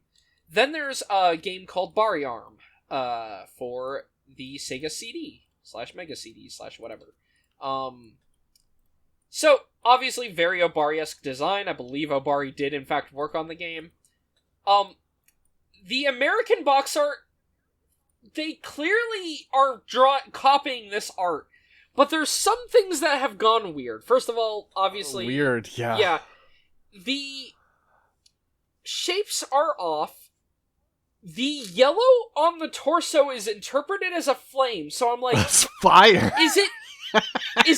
Then there's a game called Bari Arm, for the Sega CD, /Mega CD, /whatever. So, obviously, very Obari-esque design. I believe Obari did, in fact, work on the game. The American box art, they clearly are copying this art. But there's some things that have gone weird. First of all, obviously... Weird, yeah. Yeah. The shapes are off. The yellow on the torso is interpreted as a flame, so I'm like... That's fire! Is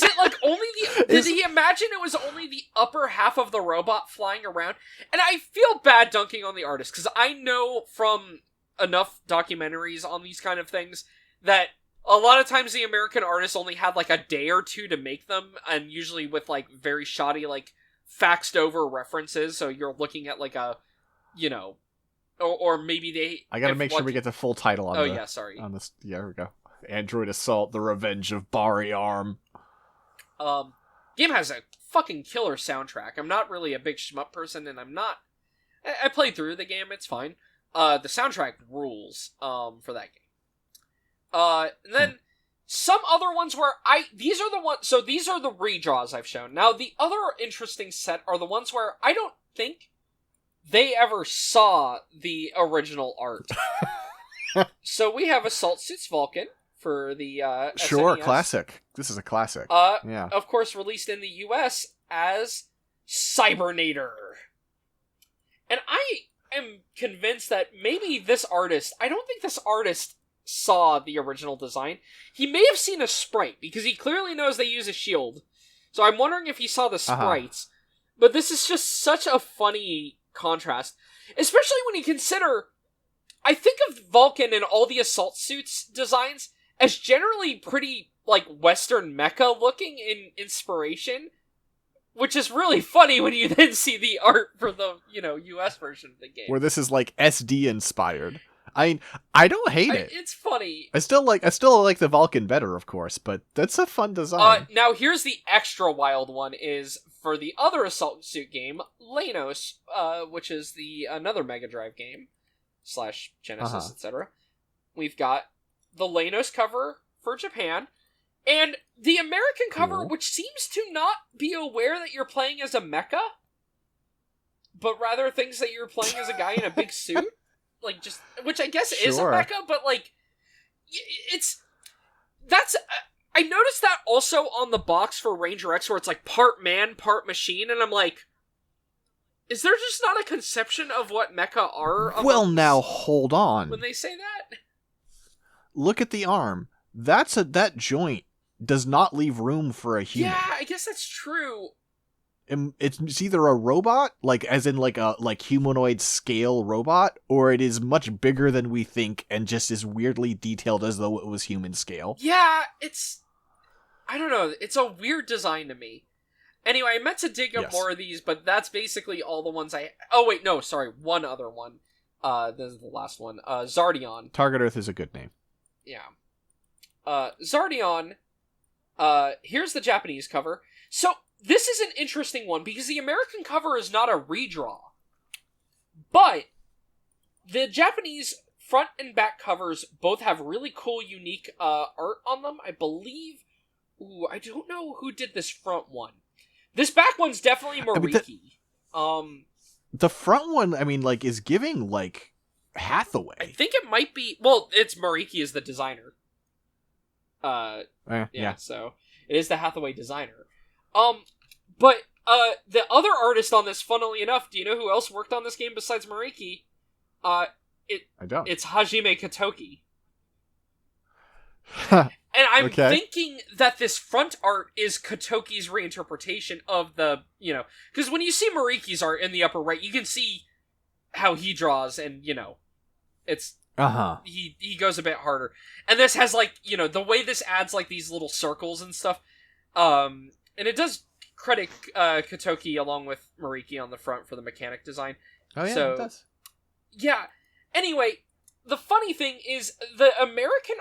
it like only the... Did he imagine it was only the upper half of the robot flying around? And I feel bad dunking on the artist, because I know from enough documentaries on these kind of things that a lot of times the American artists only had like a day or two to make them, and usually with like very shoddy, like faxed over references, so you're looking at like a, you know, or maybe they... I gotta make sure we get the full title on yeah, sorry. On this, yeah, here we go. Android Assault, The Revenge of Bari Arm. Game has a fucking killer soundtrack. I'm not really a big shmup person, and I played through the game, it's fine. The soundtrack rules, for that game. And then some other ones where these are the redraws I've shown. Now, the other interesting set are the ones where I don't think they ever saw the original art. So we have Assault Suits Vulcan for the Sure, SNES. classic. This is a classic. Yeah. Of course, released in the US as Cybernator. And I am convinced that maybe this artist, I don't think this artist saw the original design. He may have seen a sprite, because he clearly knows they use a shield. So I'm wondering if he saw the sprites. But this is just such a funny contrast. Especially when you consider, I think of Vulcan and all the assault suits designs as generally pretty, like, Western mecha looking in inspiration. Which is really funny when you then see the art for the, you know, US version of the game. Where this is, like, SD inspired. I don't hate it. It's funny. I still like the Vulcan better, of course, but that's a fun design. Now here's the extra wild one, is for the other Assault Suit game, Lanos, which is another Mega Drive game, /Genesis, etc. We've got the Lanos cover for Japan, and the American cover, which seems to not be aware that you're playing as a mecha, but rather thinks that you're playing as a guy in a big suit. Like, just, which I guess is a mecha, but, like, I noticed that also on the box for Ranger X, where it's, like, part man, part machine, and I'm like, is there just not a conception of what mecha are? Well, now, hold on. When they say that? Look at the arm. That joint does not leave room for a human. Yeah, I guess that's true. It's either a robot, like as in like a humanoid scale robot, or it is much bigger than we think and just as weirdly detailed as though it was human scale. Yeah, I don't know. It's a weird design to me. Anyway, I meant to dig up more of these, but that's basically all the ones I... Oh, wait, no, sorry. One other one. This is the last one. Zardion. Target Earth is a good name. Yeah. Zardion. Here's the Japanese cover. So, this is an interesting one, because the American cover is not a redraw. But, the Japanese front and back covers both have really cool, unique art on them. I believe... Ooh, I don't know who did this front one. This back one's definitely Mariki. The front one, I mean, like, is giving, like, Hathaway. I think it might be... Well, it's Mariki is the designer. Yeah. So, it is the Hathaway designer. But, the other artist on this, funnily enough, do you know who else worked on this game besides Mariki? I don't. It's Hajime Katoki. And I'm thinking that this front art is Katoki's reinterpretation of the, because when you see Mariki's art in the upper right, you can see how he draws, and, it's, he goes a bit harder. And this has, like, the way this adds, like, these little circles and stuff, and it does credit Katoki along with Mariki on the front for the mechanic design. Oh, yeah, it does. Yeah. Anyway, the funny thing is, the American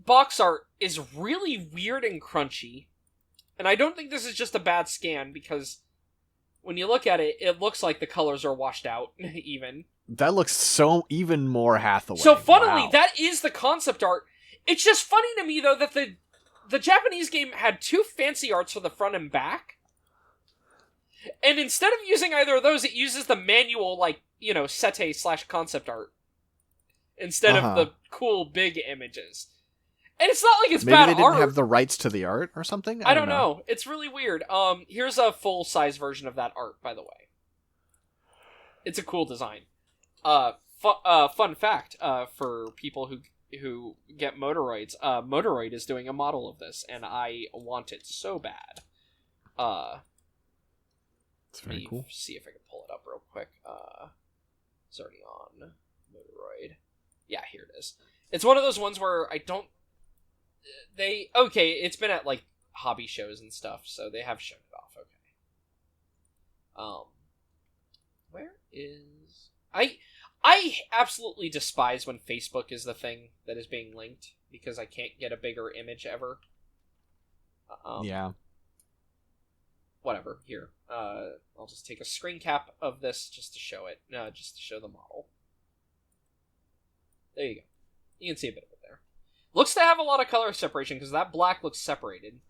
box art is really weird and crunchy, and I don't think this is just a bad scan, because when you look at it, it looks like the colors are washed out, even. That looks so even more Hathaway. So funnily, that is the concept art. It's just funny to me, though, that the Japanese game had two fancy arts for the front and back, and instead of using either of those, it uses the manual, like, sete/concept art, instead of the cool big images. And it's not like it's Maybe bad they didn't art. have the rights to the art or something? I don't know. It's really weird. Here's a full-size version of that art, by the way. It's a cool design. Fun fact, for people who get Motoroids, Motoroid is doing a model of this, and I want it so bad. It's very cool. See if I can pull it up real quick. It's already on Motoroid. Yeah, here it is. It's one of those ones where I don't... it's been at, like, hobby shows and stuff, so they have shown it off, okay. Where is... I absolutely despise when Facebook is the thing that is being linked, because I can't get a bigger image ever. Yeah. Whatever, here. I'll just take a screen cap of this just to show it, just to show the model. There you go. You can see a bit of it there. Looks to have a lot of color separation, because that black looks separated.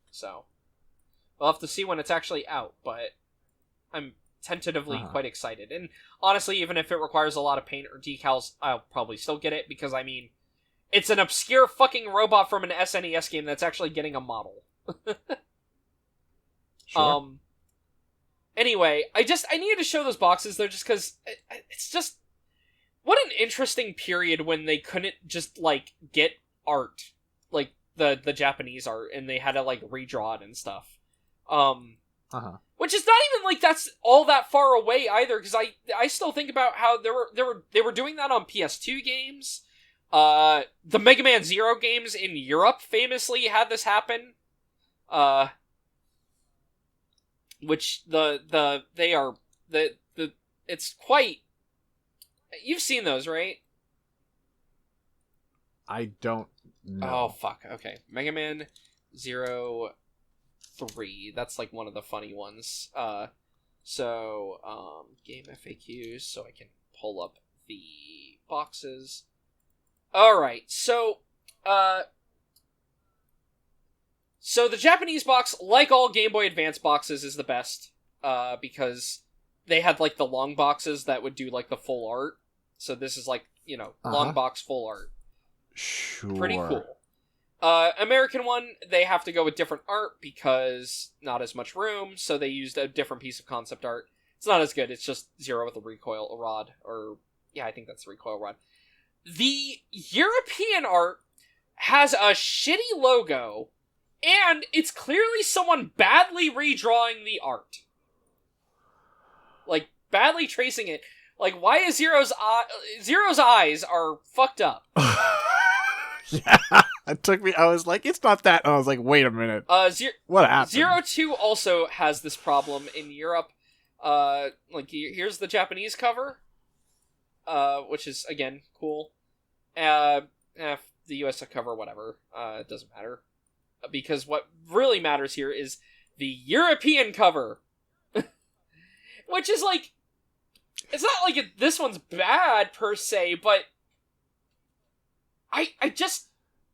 So, we'll have to see when it's actually out, but I'm tentatively quite excited. And honestly, even if it requires a lot of paint or decals, I'll probably still get it, because, I mean, it's an obscure fucking robot from an SNES game that's actually getting a model. Sure. Anyway, I needed to show those boxes, though, just because it's just... What an interesting period when they couldn't just, like, get art. Like, the Japanese art, and they had to, like, redraw it and stuff. Which is not even, like, that's all that far away, either, because I still think about how they were doing that on PS2 games. The Mega Man Zero games in Europe famously had this happen. Which it's quite... You've seen those, right? I don't know. Oh, fuck. Okay. Mega Man 03. That's, like, one of the funny ones. Game FAQs, so I can pull up the boxes. Alright, so the Japanese box, like all Game Boy Advance boxes, is the best, because they had, like, the long boxes that would do, like, the full art. So this is, like, long box full art. Sure. Pretty cool. American one, they have to go with different art because not as much room, so they used a different piece of concept art. It's not as good, it's just Zero with a recoil rod, or, yeah, I think that's the recoil rod. The European art has a shitty logo And it's clearly someone badly redrawing the art. Like, badly tracing it. Like, why is Zero's eyes are fucked up? Yeah, it took me. I was like, it's not that. And I was like, wait a minute. What happened? 02 also has this problem in Europe. Here's the Japanese cover, which is again cool. The US cover, whatever. It doesn't matter, because what really matters here is the European cover, which is like, it's not like this one's bad per se, but I just...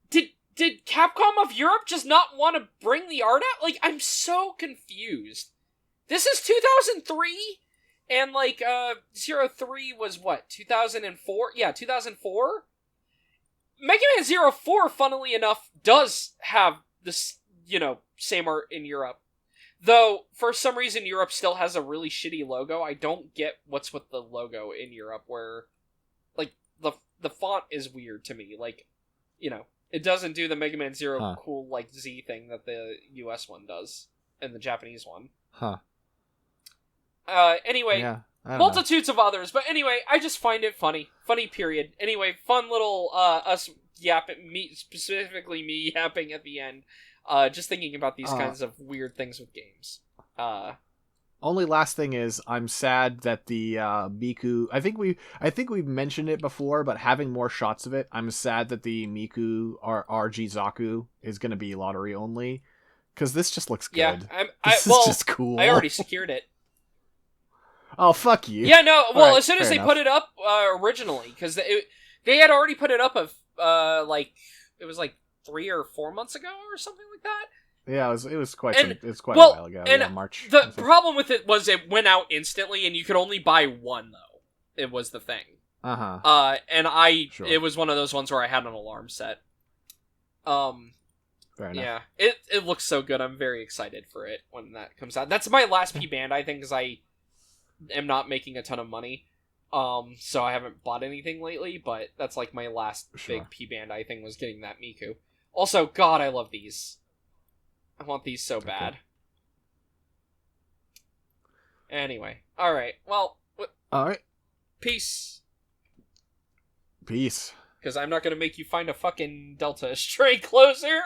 Did Capcom of Europe just not want to bring the art out? Like, I'm so confused. This is 2003? And, 03 was what? 2004? Yeah, 2004? Mega Man 04, funnily enough, does have this, same art in Europe. Though, for some reason, Europe still has a really shitty logo. I don't get what's with the logo in Europe, where, the font is weird to me. It doesn't do the Mega Man Zero cool, Z thing that the US one does, and the Japanese one. Huh. Anyway, yeah, multitudes of others, but anyway, I just find it funny. Funny, period. Anyway, fun little, us yapping, specifically me yapping at the end, just thinking about these kinds of weird things with games. Only last thing is, I'm sad that the Miku. I think we've mentioned it before, but having more shots of it, I'm sad that the Miku RG Zaku is going to be lottery only, because this just looks good. Yeah, this is just cool. I already secured it. Oh, fuck you. Yeah, no. Well, right, as soon as they put it up originally, because they had already put it up it was 3 or 4 months ago or something like that. Yeah, it was quite a while ago. And yeah, March. The problem with it was it went out instantly, and you could only buy one, though. It was the thing. Uh-huh. It was one of those ones where I had an alarm set. Fair enough. Yeah, it looks so good. I'm very excited for it when that comes out. That's my last P-Band, I think, because I am not making a ton of money. So I haven't bought anything lately, but that's my last big P-Band, I think, was getting that Miku. Also, God, I love these. I want these so bad. Anyway, alright, well... Alright. Peace. Peace. Because I'm not going to make you find a fucking Delta Astray closer.